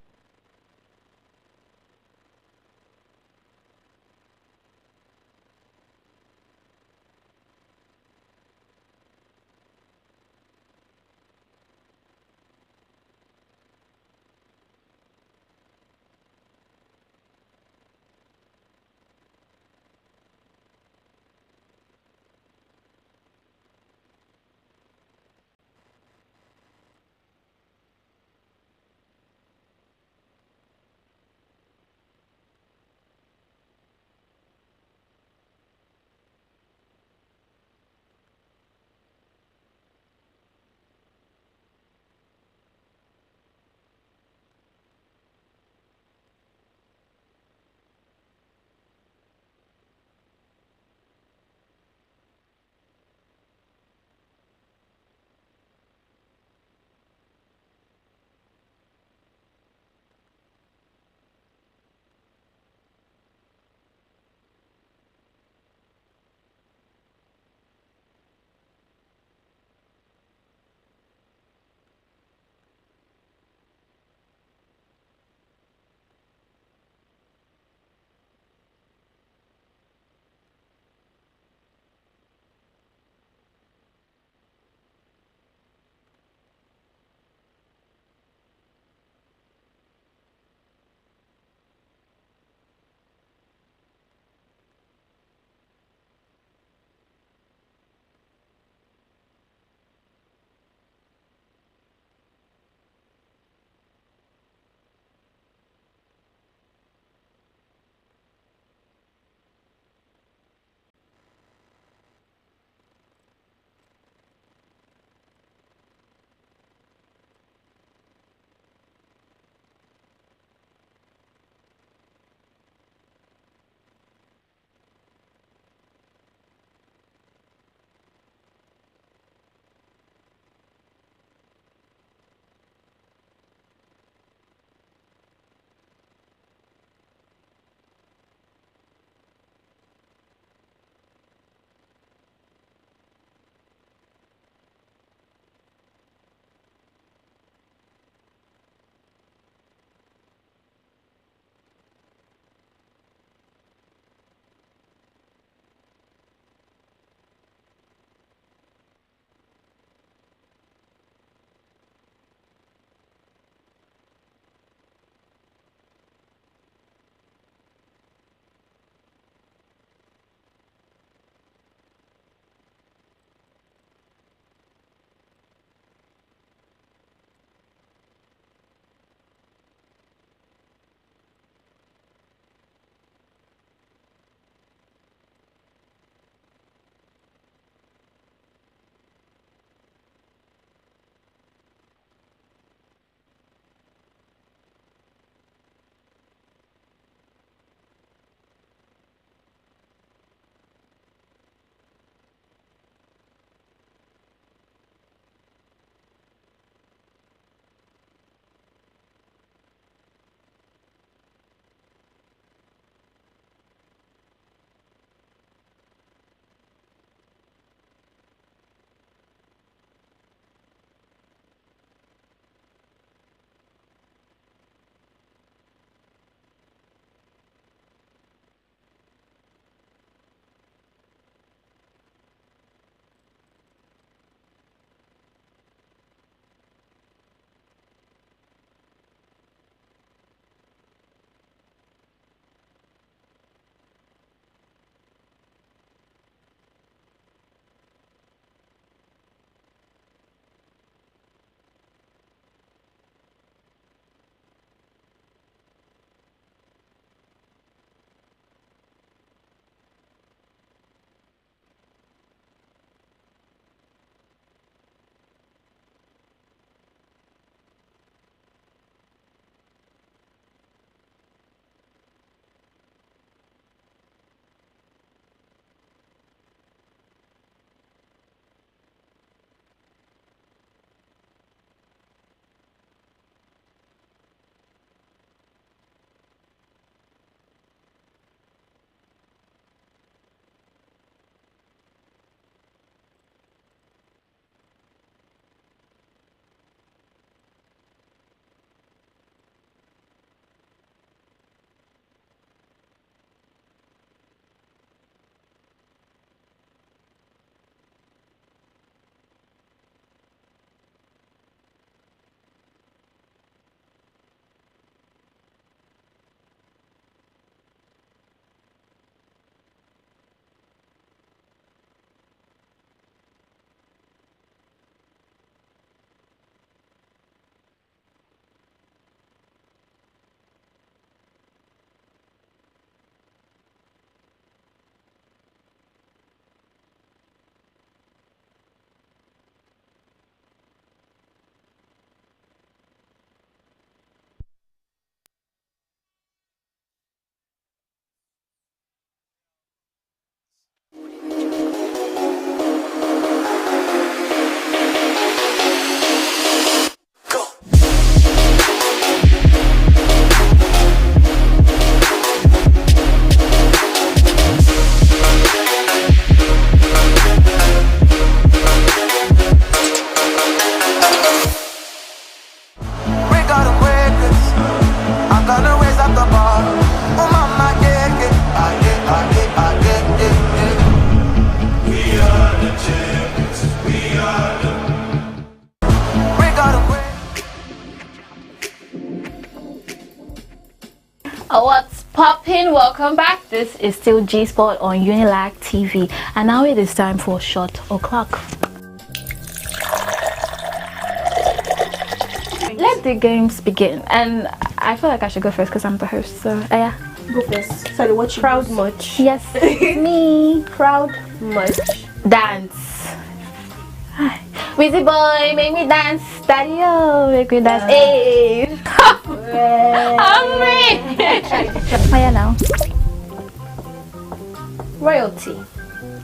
S5: What's poppin'? Welcome back. This is still G Sport on UNILAG TV, and now it is time for Shot O'Clock. Let the games begin, and I feel like I should go first because I'm the host. So yeah,
S6: Go first. Sorry, what you proud much?
S5: yes, me.
S6: Proud much.
S5: Dance. Wizzy boy, make me dance. Daddy, oh, make me dance. Hey. Hungry. Oh yeah, now.
S6: Royalty.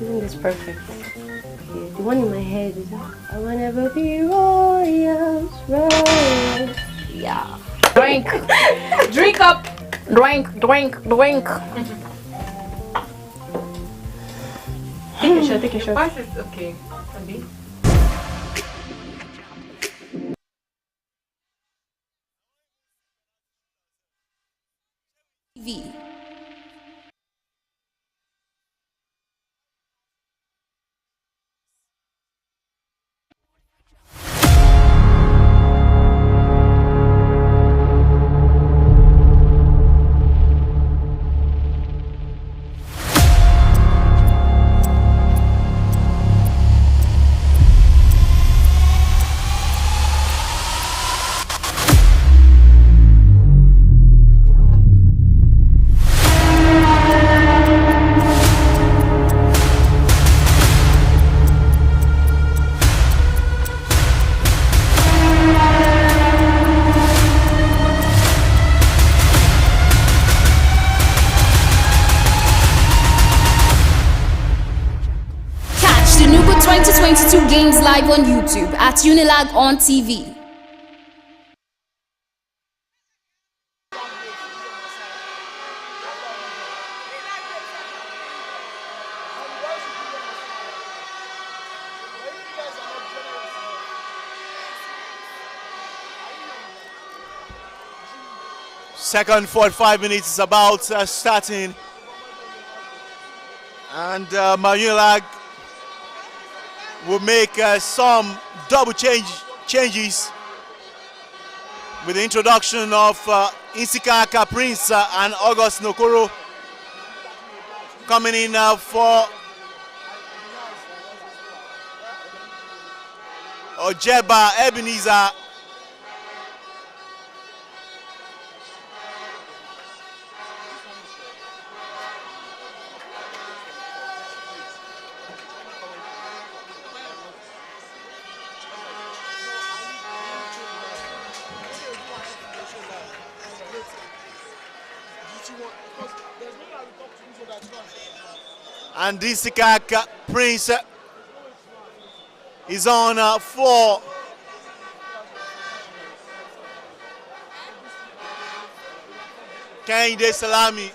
S6: Isn't this perfect? Okay, the one in my head is I will never be royals, royals.
S5: Yeah. Drink. Drink up. Drink.
S6: Take a shot.
S7: Pass is okay. Abi?
S3: TV. Catch the NUGA 2022 games live on YouTube at UNILAG on TV.
S1: Second 45 minutes is about starting, and UNILAG will make some double changes with the introduction of Insikaka Prince and August Nokoro coming in for Ojeba Ebenezer. And this Prince is on for Kehinde Salami,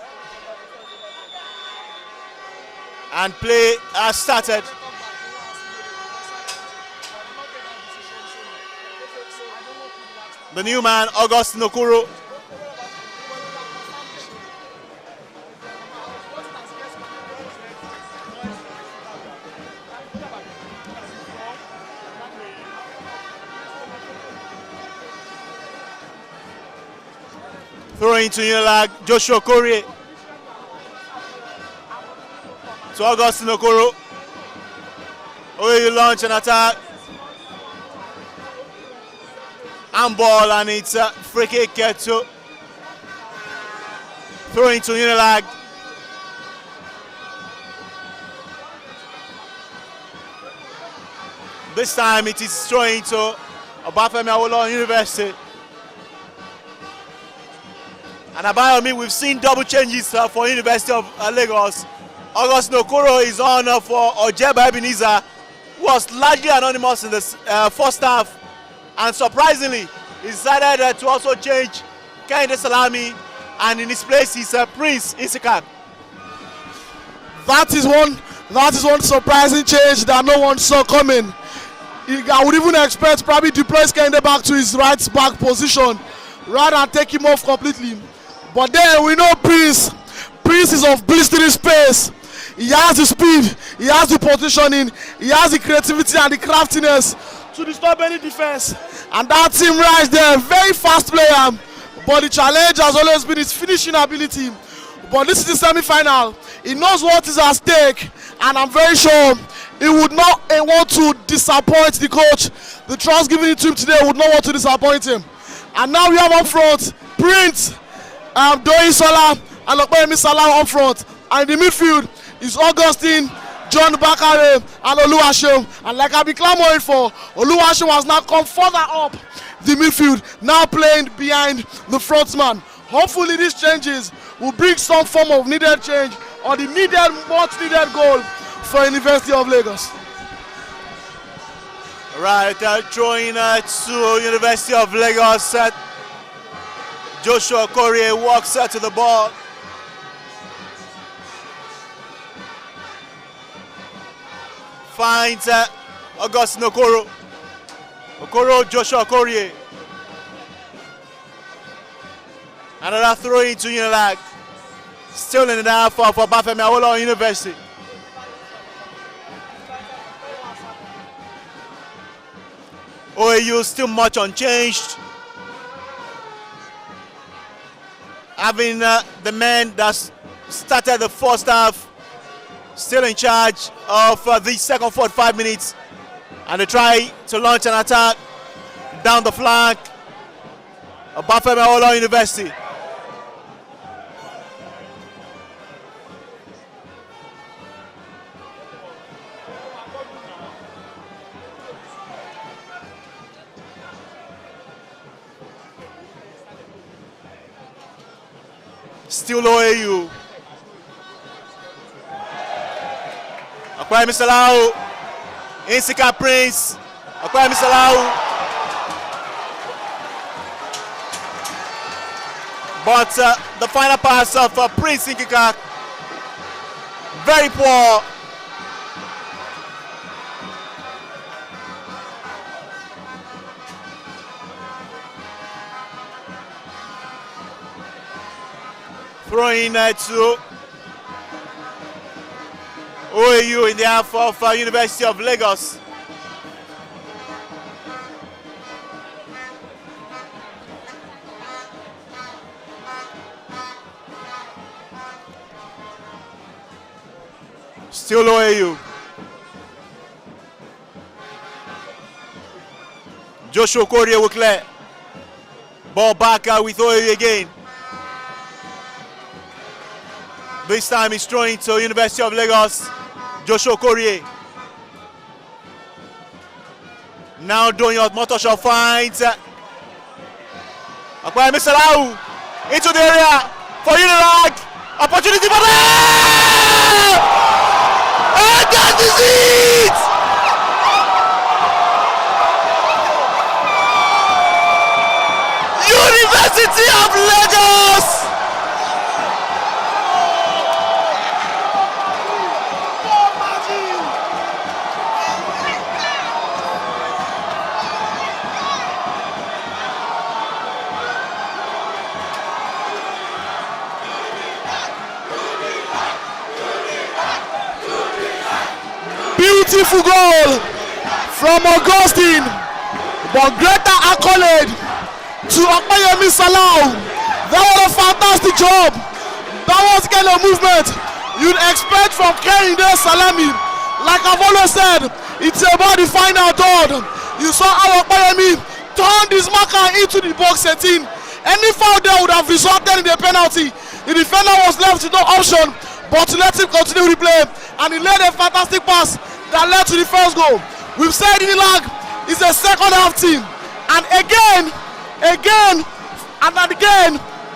S1: and play has started. The new man, August Nokoro. Throwing to UNILAG, Joshua Corey. To August Nokoro. OAU launch and attack. Handball, and it's a free kick to throwing to UNILAG. This time it is throwing to Obafemi Awolowo University. And Abayomi, we've seen double changes for University of Lagos. August Nokoro is on for Ojeba Ebenezer, who was largely anonymous in the first half. And surprisingly, he decided to also change Kehinde Salami, and in his place is Prince Insikak.
S2: That is one surprising change that no one saw coming. I would even expect probably deploy Kehinde back to his right back position rather than take him off completely. But then we know Prince is of blistering space. He has the speed, he has the positioning, he has the creativity and the craftiness to disturb any defense. And that team right there, very fast player, but the challenge has always been his finishing ability. But this is the semi-final. He knows what is at stake, and I'm very sure he would not want to disappoint the coach. The trust given to him today would not want to disappoint him. And now we have up front Prince, Doyin Sola, and Okpeyemi Salah up front. And in the midfield is Augustine, John Bakare, and Oluwaseun. And like I've been clamoring for, Oluwaseun has now come further up the midfield, now playing behind the frontman. Hopefully these changes will bring some form of needed change or the much needed goal for University of Lagos.
S1: Right, throwing to University of Lagos. Joshua Okorie walks to the ball. Finds Augustine Okoro. Joshua Okorie. Another throw into UNILAG. Still in the half for Bafemi Awolowo University. OAU still much unchanged. Having the man that started the first half still in charge of the second 45 minutes. And they try to launch an attack down the flank of Bafemi Awolowo University. Still OAU. Okpeyemi Salah, Insika Prince, Okpeyemi Salah. But the final pass of Prince Insika, very poor. Throwing to OAU in the half of University of Lagos. Still OAU. Joshua Okorie will clear. Ball back with OAU again. This time he's throwing to University of Lagos, Joshua Okorie. Now doing your Motosho finds Okpeyemi Salah into the area for UNILAG. Opportunity for them! And that is it! University of Lagos!
S2: Beautiful goal from Augustine, but greater accolade to Okpeyemi Salah. That was a fantastic job. That was the kind of movement you'd expect from Kehinde Salami. Like I've always said, it's about the final third. You saw how Okpeyemi turned his marker into the box 18. Any foul there would have resulted in a penalty. The defender was left with no option but to let him continue the play, and he laid a fantastic pass that led to the first goal. We've said UNILAG is a second half team, and again,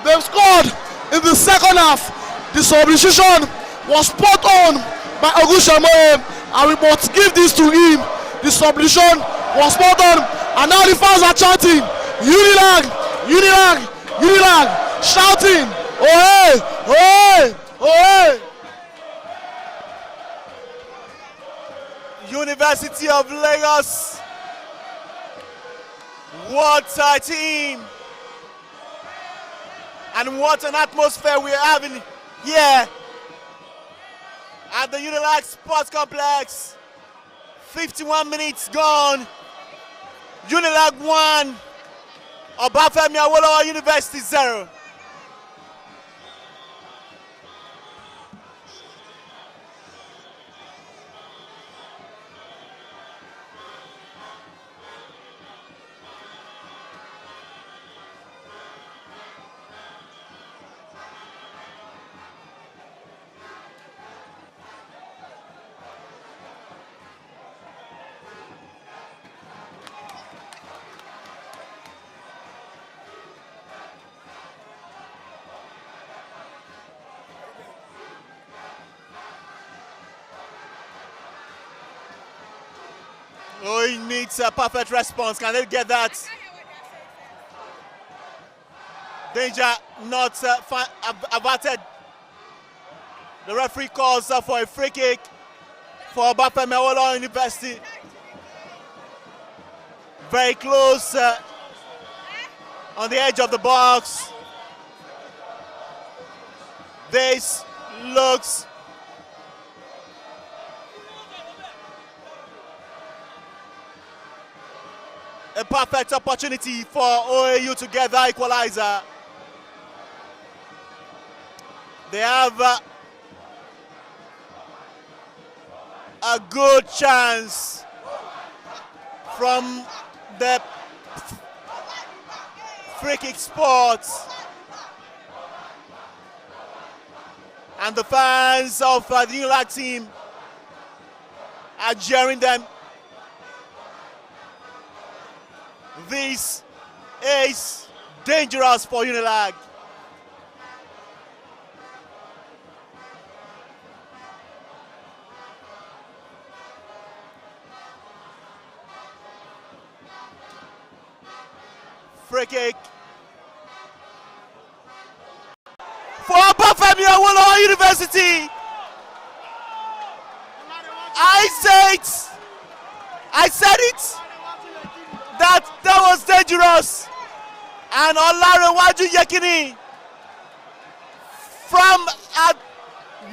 S2: they've scored in the second half. The substitution was spot on by Ogushamoye, and we must give this to him. The substitution was spot on, and now the fans are chanting UNILAG, UNILAG, UNILAG, shouting, "Oye, oye, oye!"
S1: University of Lagos. What a team! And what an atmosphere we're having here at the UNILAG Sports Complex. 51 minutes gone. UNILAG 1, Obafemi Awolowo University 0. Oh, he needs a perfect response. Can they get that? Danger not averted. The referee calls for a free kick for Obafemi Awolowo University. Very close on the edge of the box. This looks a perfect opportunity for OAU to get that equalizer. They have a good chance from the free kick spot. And the fans of the UNILAG team are jeering them. This is dangerous for UNILAG. Free kick for Obafemi Awolowo University. I said it. That was dangerous. And Olarewaju Yekini from a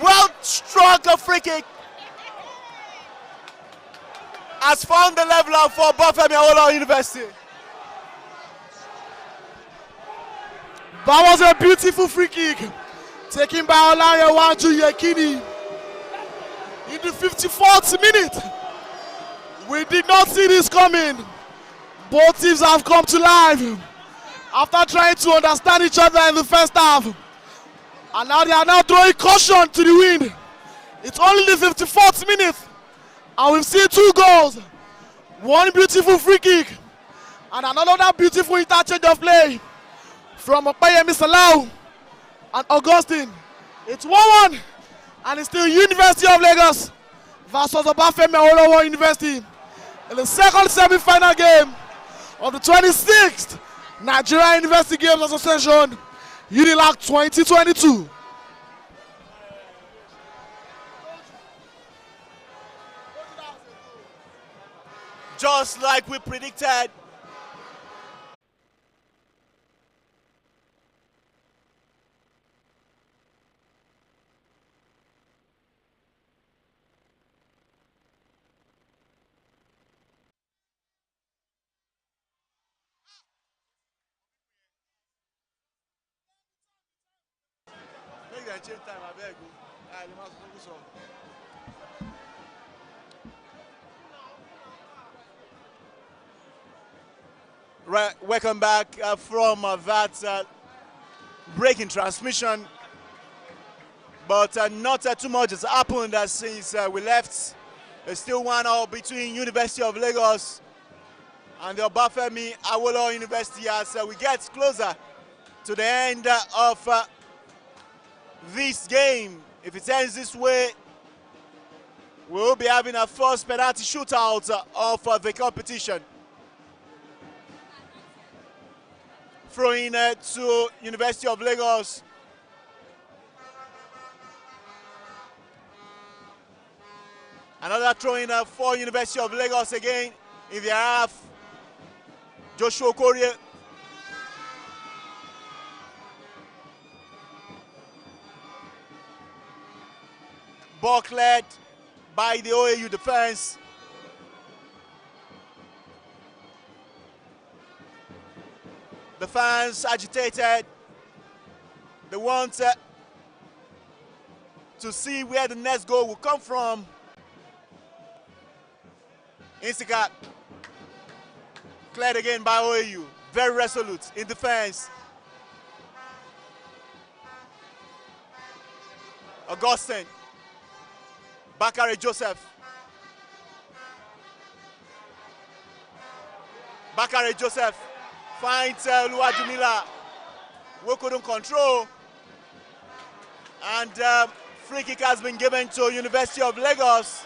S1: well-struck free kick has found the leveler for Obafemi Awolowo University.
S2: That was a beautiful free kick taken by Olarewaju Yekini in the 54th minute. We did not see this coming. Both teams have come to life after trying to understand each other in the first half. And now they are now throwing caution to the wind. It's only the 54th minute and we've seen 2 goals. One beautiful free kick and another beautiful interchange of play from Opeyemi Salau and Augustine. It's 1-1 and it's still University of Lagos versus Obafemi Awolowo University in the second semi-final game of the 26th Nigeria University Games Association UNILAG 2022.
S1: Just like we predicted, change time, I beg you. Right, welcome back from that breaking transmission. But not too much has happened since we left. There's still 1-0 between University of Lagos and the Obafemi Awolowo University as we get closer to the end of this game. If it ends this way, we'll be having our first penalty shootout of the competition. Throwing to University of Lagos. Another throwing for University of Lagos again in the half. Joshua Okorie. Ball cleared by the OAU defense. The fans agitated. They want to see where the next goal will come from. Insigak cleared again by OAU. Very resolute in defense. Augustine. Bakare Joseph. Bakare Joseph finds Oluwadumila, who couldn't control. And free kick has been given to University of Lagos.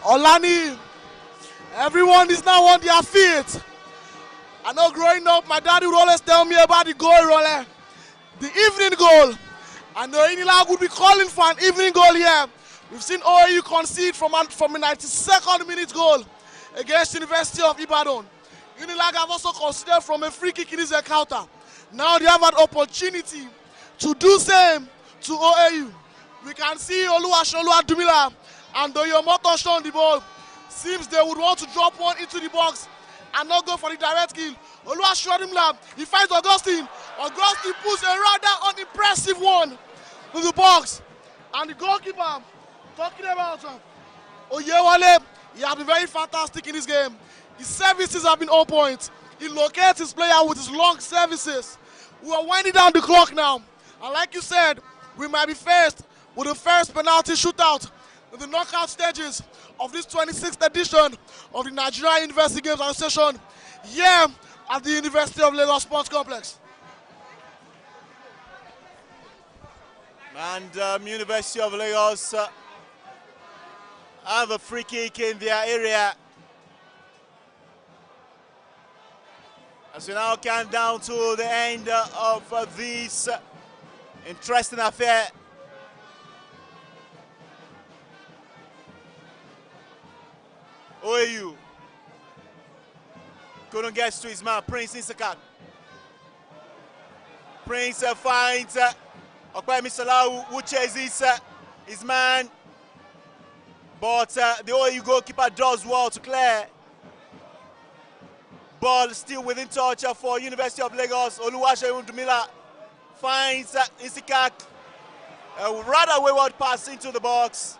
S2: Olani, everyone is now on their feet. I know growing up, my daddy would always tell me about the goal roller, the evening goal. I know UNILAG would be calling for an evening goal here. We've seen OAU concede from a 92nd minute goal against University of Ibadan. UNILAG have also considered from a free kick in this encounter. Now they have an opportunity to do same to OAU. We can see Oluwadumila and Doyomoto on the ball. Seems they would want to drop one into the box and not go for the direct kill. Oluwadumila, he finds Augustine. Augustine puts a rather unimpressive one to the box. And the goalkeeper, talking about Oyewale, he has been very fantastic in this game. His services have been on point. He locates his player with his long services. We are winding down the clock now. And like you said, we might be faced with the first penalty shootout in the knockout stages of this 26th edition of the Nigerian University Games Association here at the University of Lagos Sports Complex.
S1: And University of Lagos have a free kick in their area. As we now count down to the end of this interesting affair. OAU couldn't get to his man, Prince Insigak. Prince finds Okpemi Salah, who chases his man, but the OAU goalkeeper does well to clear. Ball still within touch for University of Lagos. Oluwadumila finds Insigak, a rather wayward pass into the box.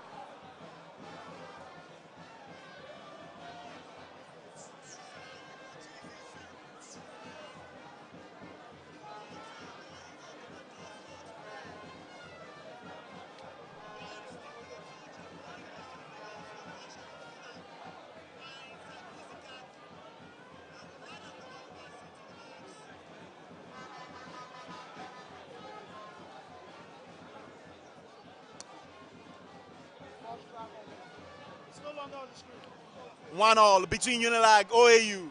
S2: It's no longer on the screen.
S1: 1-1 between UNILAG, OAU.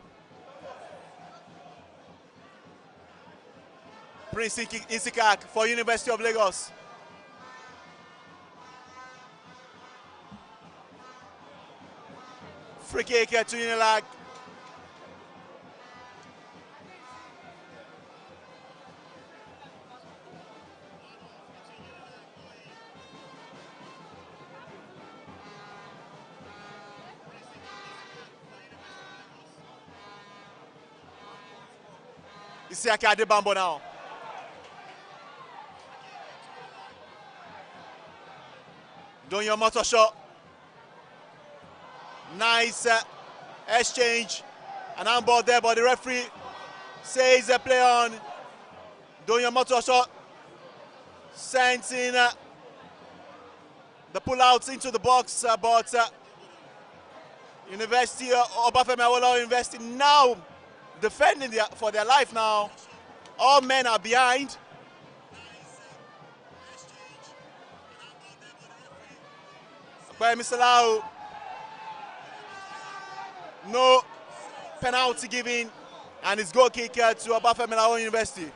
S1: Prince Insigak for University of Lagos. Free kick to UNILAG. Isiaka Adebambo now. Doing your motor shot. Nice exchange. An handball there, but the referee says play on. Doing your motor shot. Sends in the pull-outs into the box, but University of Obafemi Awolowo University now defending for their life now. All men are behind. By Misalau, no penalty given, and it's goal kick to Obafemi Awolowo University.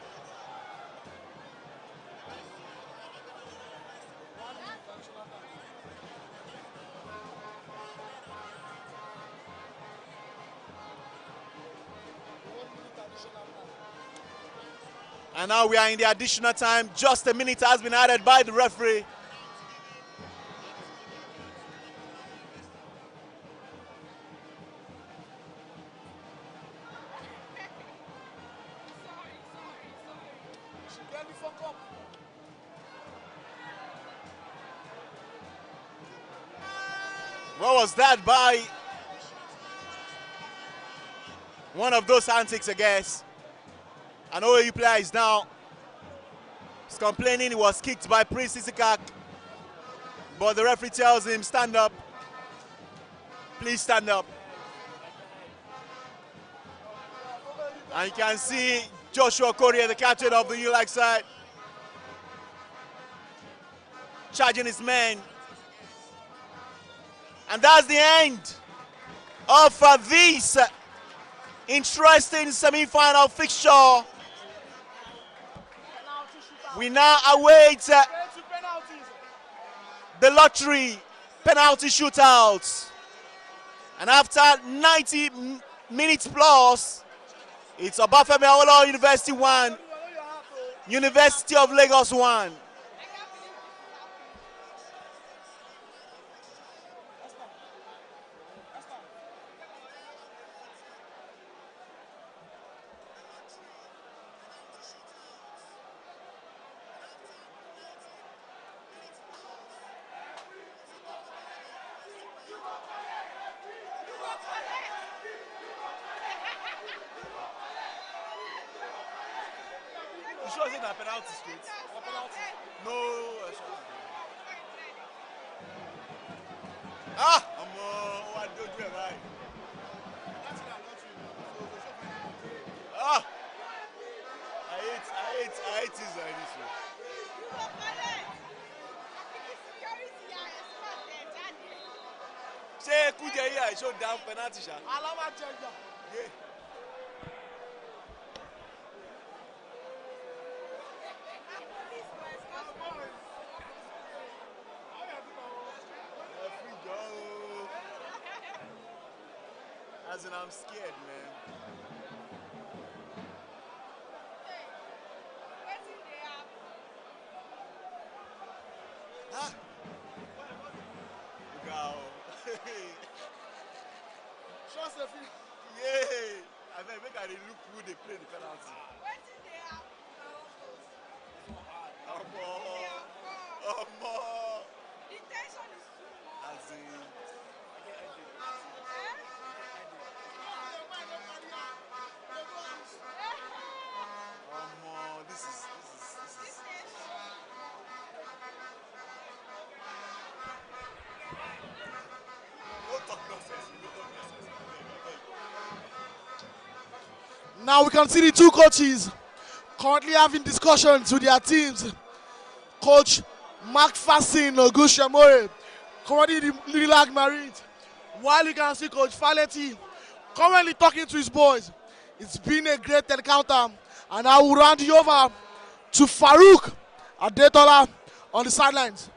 S1: And now we are in the additional time. Just a minute has been added by the referee. What was that by one of those antics, I guess? An OAU player is now complaining he was kicked by Prince Isikak, but the referee tells him, stand up. Please stand up. And you can see Joshua Korea, the captain of the UNILAG side, charging his men. And that's the end of this interesting semi-final fixture. We now await the lottery penalty shootouts. And after 90 minutes plus, it's Obafemi Awolowo University 1, University of Lagos 1. Sure, is it a penalty straight? A penalty? No. I don't do it right. I hate this like this one. Say, could you hear? I showed down penalty shot. Yeah. As in, I'm scared, man. Ah. Look out. Yeah. I mean, make I look who they play the penalty. More.
S9: Intention is too much.
S1: As in. This is.
S2: Now we can see the two coaches currently having discussions with their teams. Coach McPherson Ogushemoye, currently the UNILAG Marines, while you can see Coach Faletti currently talking to his boys. It's been a great encounter, and I will round you over to Farouk Adetola on the sidelines.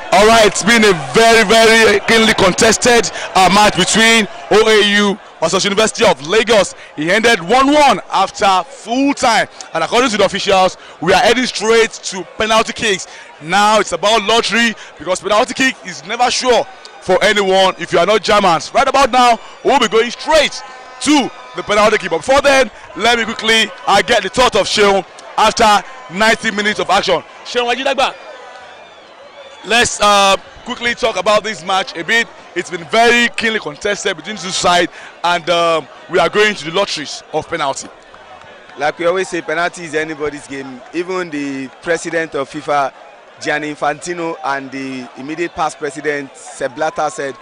S10: All right, it's been a very, very keenly contested match between OAU versus University of Lagos. It ended 1-1 after full time, and according to the officials, we are heading straight to penalty kicks. Now it's about lottery, because penalty kick is never sure for anyone if you are not Germans. Right about now, we'll be going straight to the penalty kick. But before then, let me quickly get the thought of Sheon after 90 minutes of action. Sheon Wajidagba. Let's quickly talk about this match a bit. It's been very keenly contested between the two sides, and we are going to the lotteries of penalty.
S11: Like we always say, penalty is anybody's game. Even the president of FIFA, Gianni Infantino, and the immediate past president, Sepp Blatter, said,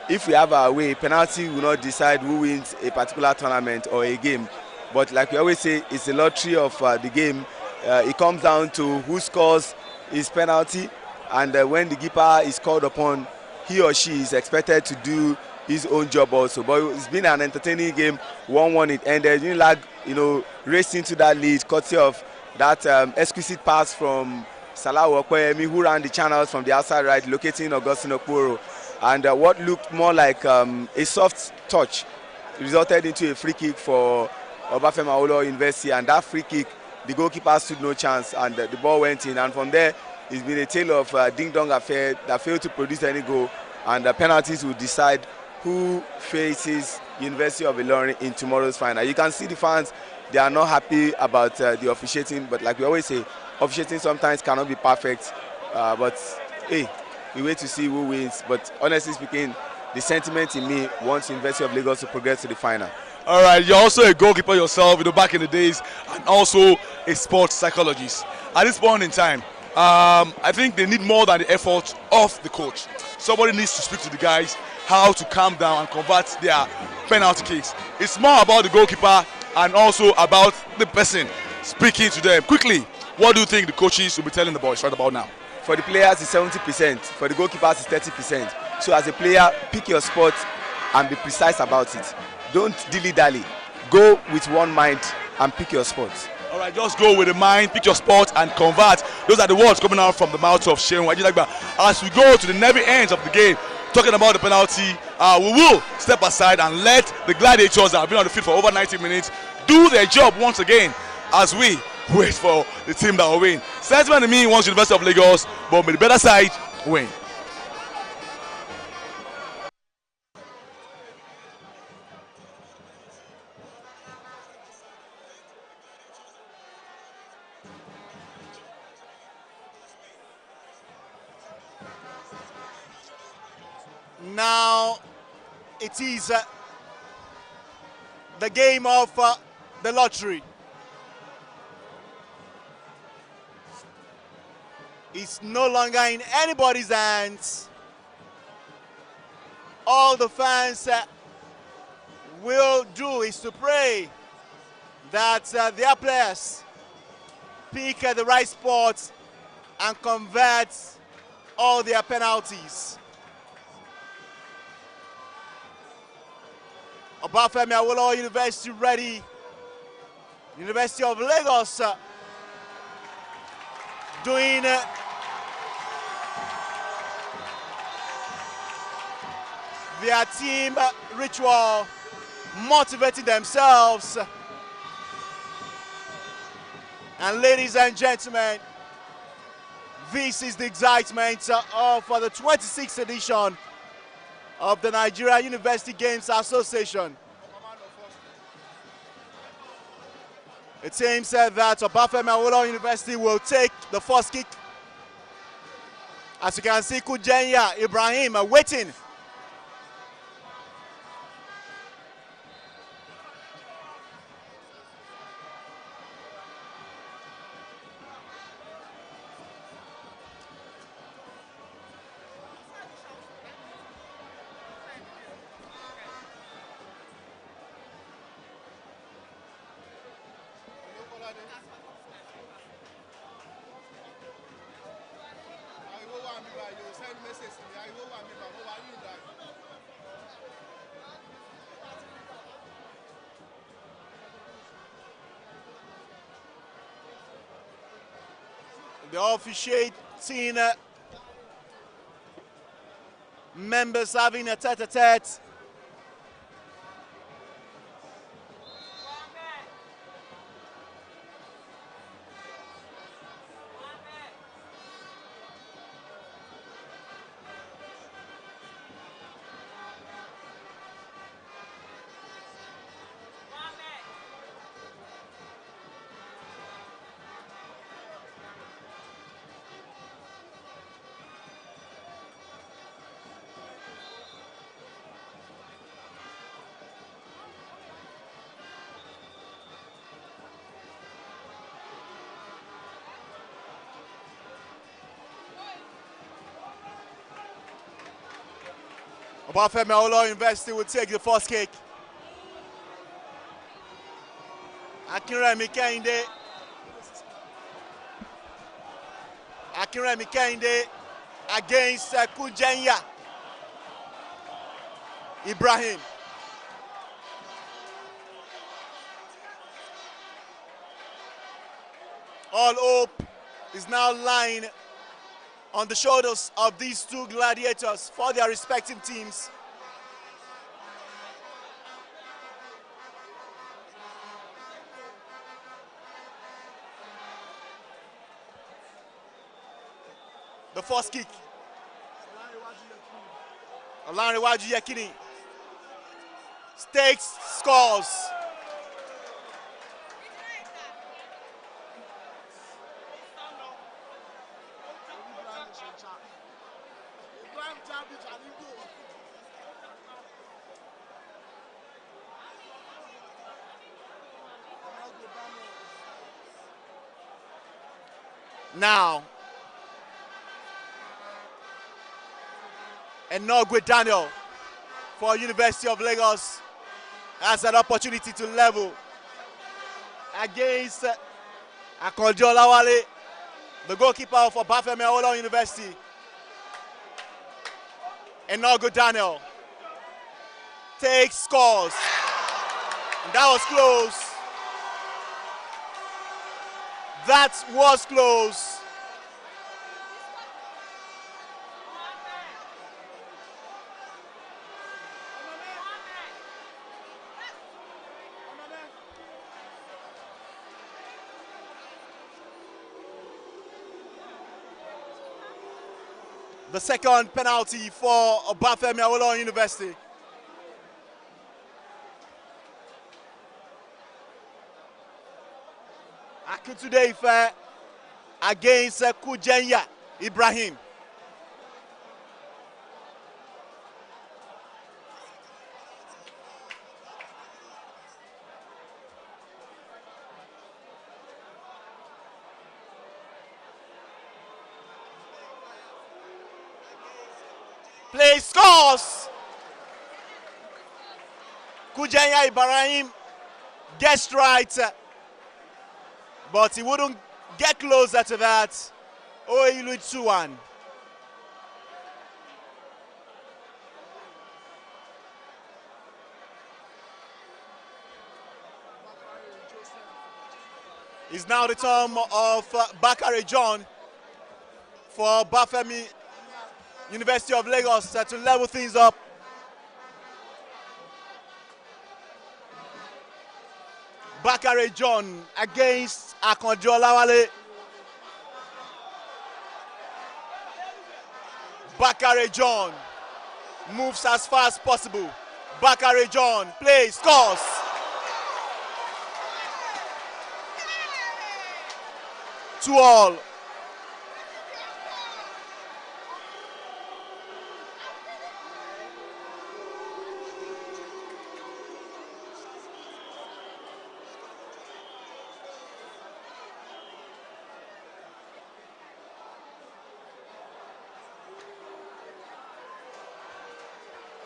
S11: if we have our way, penalty will not decide who wins a particular tournament or a game. But like we always say, it's the lottery of the game. It comes down to who scores his penalty. And when the keeper is called upon, he or she is expected to do his own job also. But it's been an entertaining game. 1-1 it ended. UNILAG, raced into that lead, courtesy of that exquisite pass from Salah Okoyemi, who ran the channels from the outside right, locating Augustine Okporo. And what looked more like a soft touch resulted into a free kick for Obafemi Awolowo University, and that free kick, the goalkeeper stood no chance, and the ball went in. And from there, it's been a tale of ding-dong affair that failed to produce any goal, and the penalties will decide who faces University of Ilorin in tomorrow's final. You can see the fans, they are not happy about the officiating, but like we always say, officiating sometimes cannot be perfect, but hey, we wait to see who wins. But honestly speaking, the sentiment in me wants University of Lagos to progress to the final.
S10: All right, you're also a goalkeeper yourself, back in the days, and also a sports psychologist. At this point in time, I think they need more than the effort of the coach. Somebody needs to speak to the guys how to calm down and convert their penalty kicks. It's more about the goalkeeper and also about the person speaking to them. Quickly, what do you think the coaches will be telling the boys right about now?
S11: For the players, it's 70%. For the goalkeepers, it's 30%. So as a player, pick your spot and be precise about it. Don't dilly-dally. Go with one mind and pick your spot.
S10: All right, just go with the mind, pick your spot, and convert. Those are the words coming out from the mouth of Shehu Ajilagba. As we go to the never ends of the game, talking about the penalty, we will step aside and let the gladiators that have been on the field for over 90 minutes do their job once again as we wait for the team that will win. Sentiment to me wants University of Lagos, but may the better side win.
S1: Now it is the game of the lottery. It's no longer in anybody's hands. All the fans will do is to pray that their players pick the right spot and convert all their penalties. Obafemi Awolowo University ready. University of Lagos doing their team ritual, motivating themselves. And ladies and gentlemen, this is the excitement of the 26th edition of the Nigeria University Games Association. It seems that Obafemi Awolowo University will take the first kick. As you can see, Kujenya Ibrahim waiting. The officiating members having a tete-a-tete. Obafemi Awolowo University will take the first kick. Akinremi Kehinde against Kujenya Ibrahim. All hope is now lying on the shoulders of these two gladiators for their respective teams. The first kick. Olanrewaju Yekini stakes scores. Now, Enogwe Daniel for University of Lagos has an opportunity to level against Akonjo Olawale, the goalkeeper for Bafemi Awolowo University. Enogwe Daniel takes scores. And that was close. That was close. The second penalty for Bafemi Awolowo University. Akutude Ife against Kujenya Ibrahim. Play scores. Kujenya Ibrahim gets right, but he wouldn't get closer to that. OAU lead 2-1. It's now the turn of Bakare John for Bafemi University of Lagos to level things up. Bakare John against Akonjo Olawale. Bakare John moves as far as possible. Bakare John plays, scores. Two all.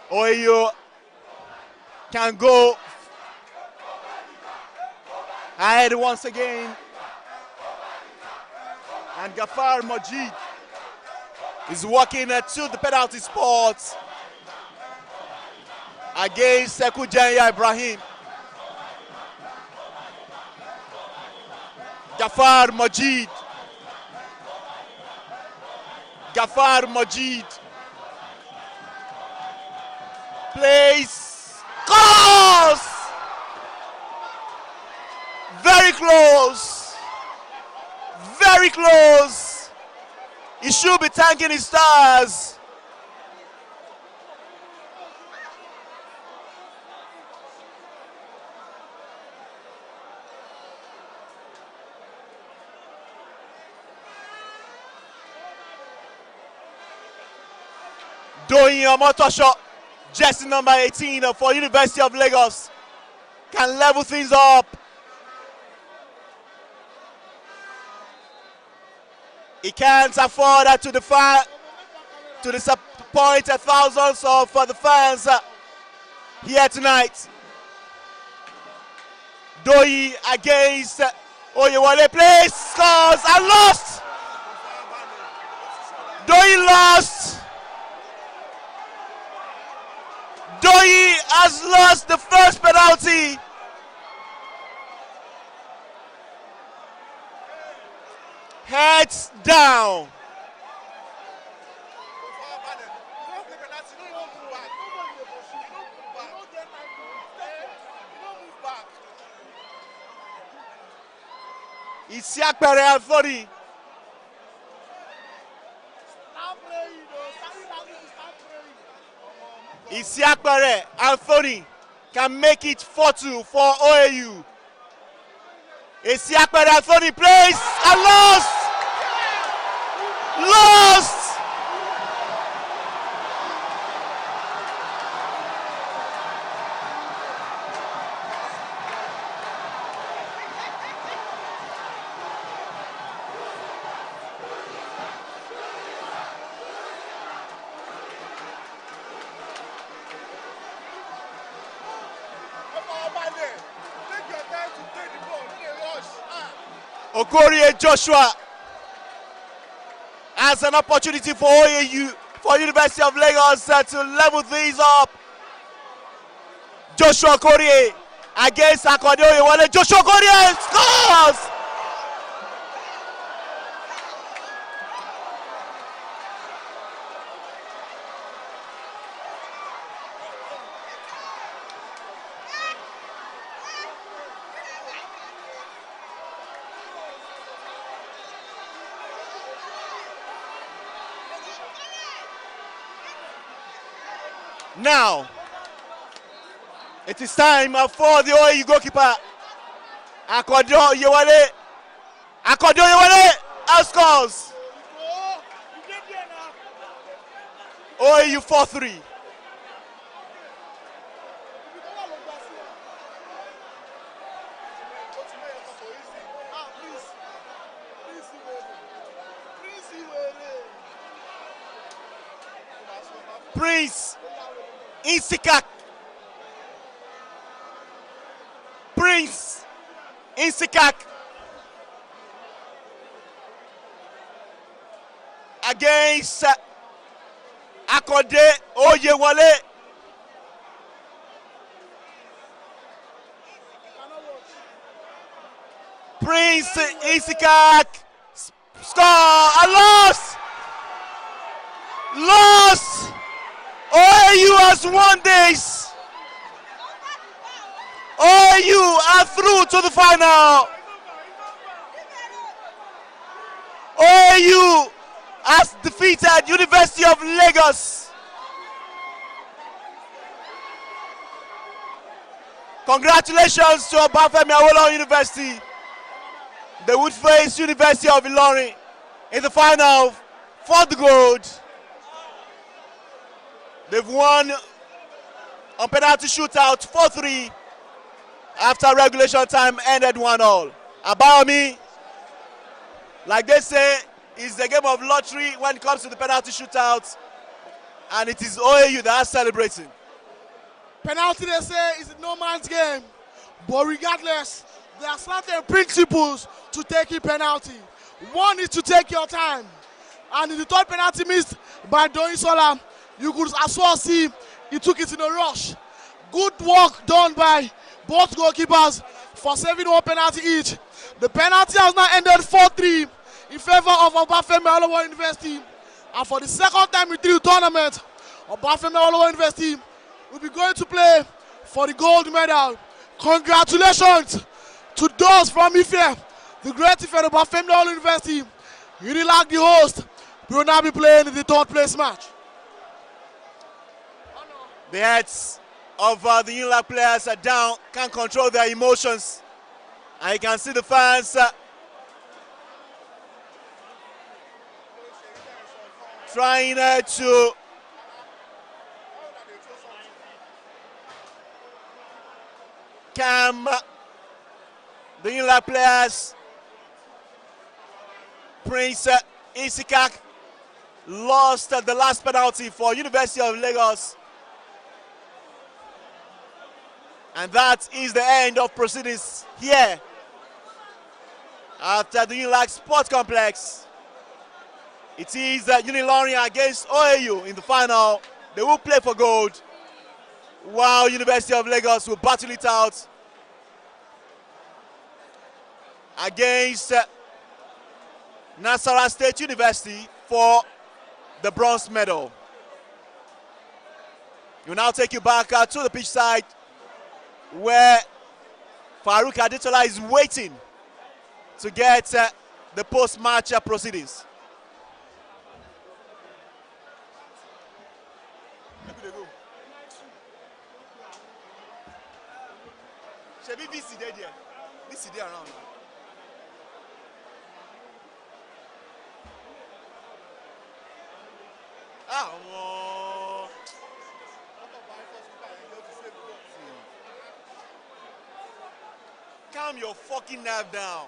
S1: OAU can go ahead once again. And Gafar Majid is walking to the penalty spot against Kujenya Ibrahim. Gafar Majid. Gafar Majid. Plays, scores! Very close. Very close. He should be thanking his stars. Doyin Omotosho, jersey number 18 for University of Lagos, can level things up. He can't afford to disappoint thousands of the fans here tonight. Doyi against Oyewole, plays, scores, and lost. Doyi lost. Doyi has lost the first penalty. Heads down. Isiakpere Anthony Isiakpere Anthony can make it 4-2 for OAU. Isiakpere Anthony plays and lost! Lost! Okorie Joshua has an opportunity for OAU, for University of Lagos to level things up. Joshua Okorie against Akode Oyewole. Joshua Okorie scores! Now, it is time for the OAU goalkeeper, Akode Oyewole. Akode Oyewole outscores. OAU 4-3. Prince Insikak. Prince Insikak against Akode Oyewole. Prince Insikak score a loss. Lost. OAU has won this. OAU are through to the final. OAU has defeated University of Lagos. Congratulations to Obafemi Awolowo University. They would face University of Ilorin in the final for the gold. They've won on penalty shootout 4-3 after regulation time ended 1-1. Abayomi, like they say, is a game of lottery when it comes to the penalty shootout, and it is OAU that are celebrating.
S2: Penalty, they say, is a no man's game, but regardless, there are certain principles to taking penalty. One is to take your time, and in the third penalty missed by Doyin, you could as well see he took it in a rush. Good work done by both goalkeepers for saving one penalty each. The penalty has now ended 4-3 in favor of Obafemi Awolowo University. And for the second time in the tournament, Obafemi Awolowo University will be going to play for the gold medal. Congratulations to those from Ife, the great Ife of Obafemi Awolowo University. UNILAG, the host, will now be playing in the third place match.
S1: The heads of the UNILAG players are down, can't control their emotions. And you can see the fans trying to calm the UNILAG players. Prince Insikak lost the last penalty for University of Lagos. And that is the end of proceedings here at the UNILAG Sports Complex. It is Unilorin against OAU in the final. They will play for gold, while University of Lagos will battle it out against Nasarawa State University for the bronze medal. We'll now take you back to the pitch side, where Farouk Adetola is waiting to get the post-match proceedings. they go. Shebi VC there. VC there around now. Ah, oh. Calm your fucking nerve down.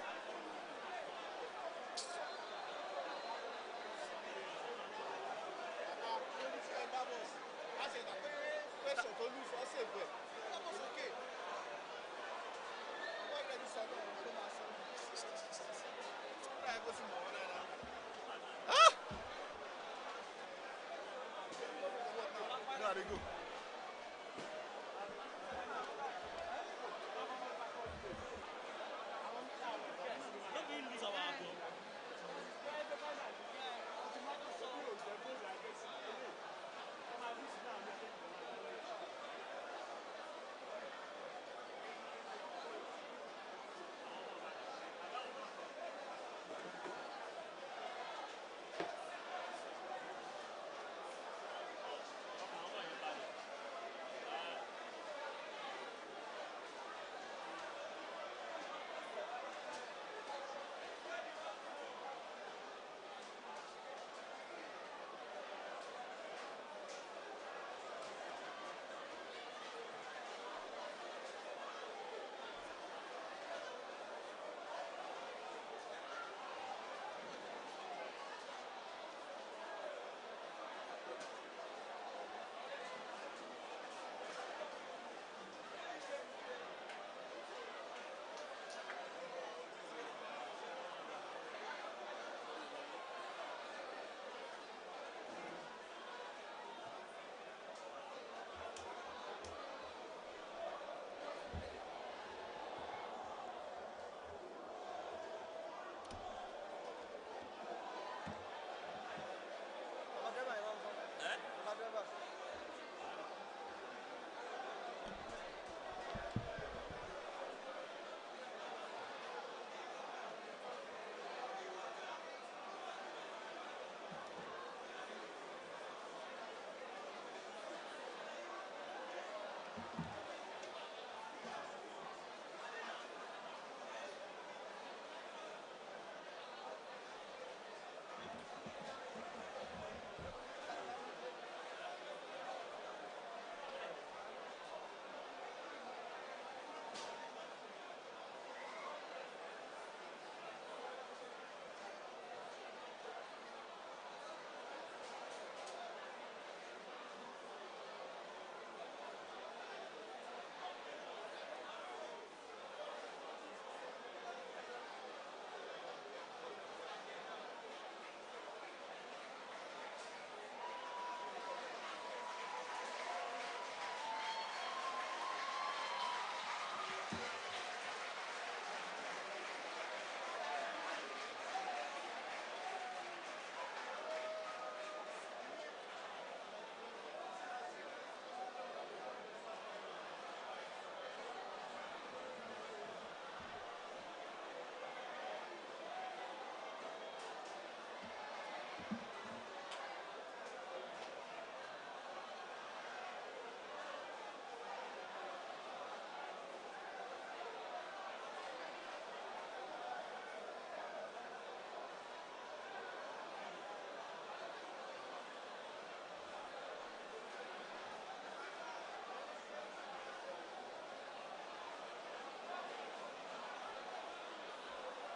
S1: There they go.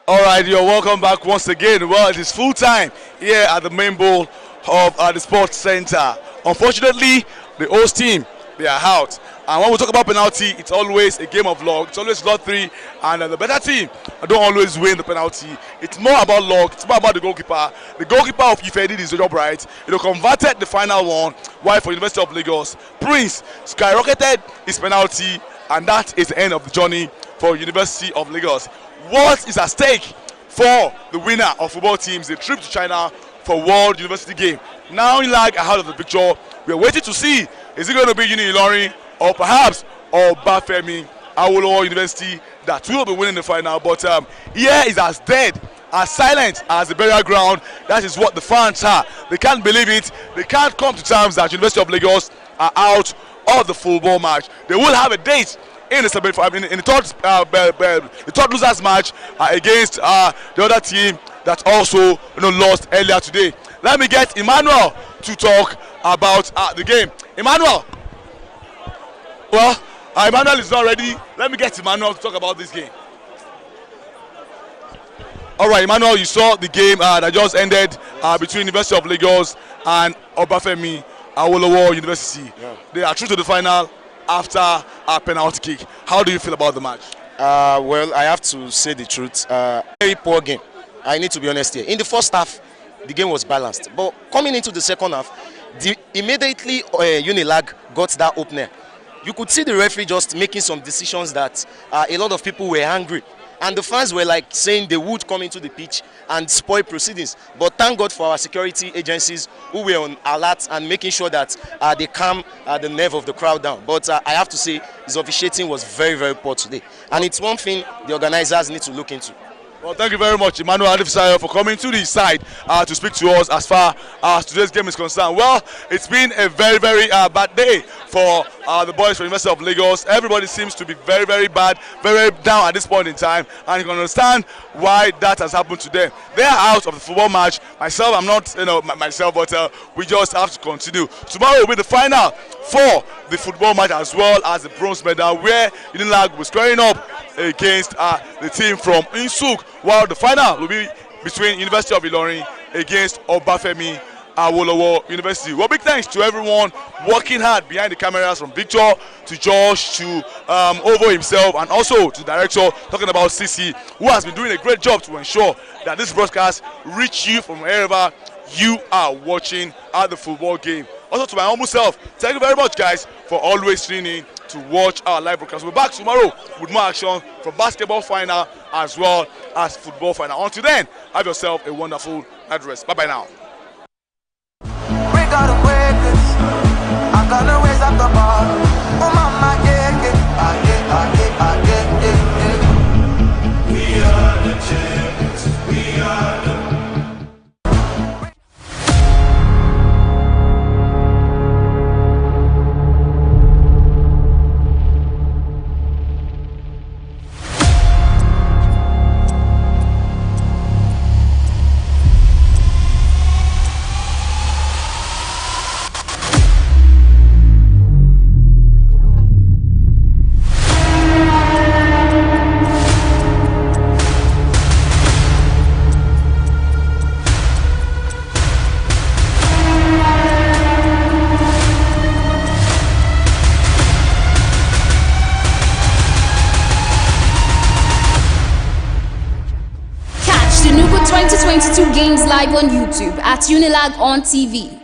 S10: All right, you're welcome back once again. Well, it is full time here at the main bowl of the sports center. Unfortunately, the host team, they are out. And when we talk about penalty, it's always a game of luck. It's always lottery, and the better team don't always win the penalty. It's more about luck. It's more about the goalkeeper. The goalkeeper of Ife did his job right. Converted the final one. While for University of Lagos, Prince skyrocketed his penalty, and that is the end of the journey for University of Lagos. What is at stake for the winner of football teams? The trip to China for World University Game. Now UNILAG are out of the picture. We are waiting to see, is it going to be UNILORI or perhaps Obafemi Awolowo University that will be winning the final? But here is as dead, as silent as the burial ground. That is what the fans are. They can't believe it. They can't come to terms that University of Lagos are out of the football match. They will have a date in the third losers match against the other team that also lost earlier today. Let me get Emmanuel to talk about the game. Emmanuel. Well, Emmanuel is not ready. Let me get Emmanuel to talk about this game. All right, Emmanuel, you saw the game that just ended between University of Lagos and Obafemi Awolowo University. Yeah. They are through to the final after a penalty kick. How do you feel about the match?
S12: Well, I have to say the truth. Very poor game. I need to be honest here. In the first half, the game was balanced. But coming into the second half, immediately UNILAG got that opener. You could see the referee just making some decisions that a lot of people were angry. And the fans were like saying they would come into the pitch and spoil proceedings. But thank God for our security agencies who were on alert and making sure that they calm the nerve of the crowd down. But I have to say, his officiating was very, very poor today. And it's one thing the organizers need to look into.
S10: Well, thank you very much, Emmanuel Adifisayo, for coming to the side to speak to us as far as today's game is concerned. Well, it's been a very, very bad day for the boys from University of Lagos. Everybody seems to be very, very bad, very down at this point in time, and you can understand why that has happened to them. They are out of the football match. Myself, I'm not, myself, but we just have to continue. Tomorrow will be the final for the football match as well as the bronze medal, where UNILAG will be squaring up against the team from Insuk, while the final will be between University of Ilorin against Obafemi Awolowo University. Well, big thanks to everyone working hard behind the cameras, from Victor to Josh to Ovo himself, and also to the director, talking about CC, who has been doing a great job to ensure that this broadcast reach you from wherever you are watching at the football game. Also to my humble self, thank you very much, guys, for always tuning in to watch our live broadcast. We'll be back tomorrow with more action from basketball final as well as football final. Until then, have yourself a wonderful night rest. Bye-bye now.
S8: We gotta wake this. I gotta raise up the bar. Oh mama, yeah, yeah. We are the champions. We are the
S3: NUGA 2022 Games live on YouTube at UNILAG on TV.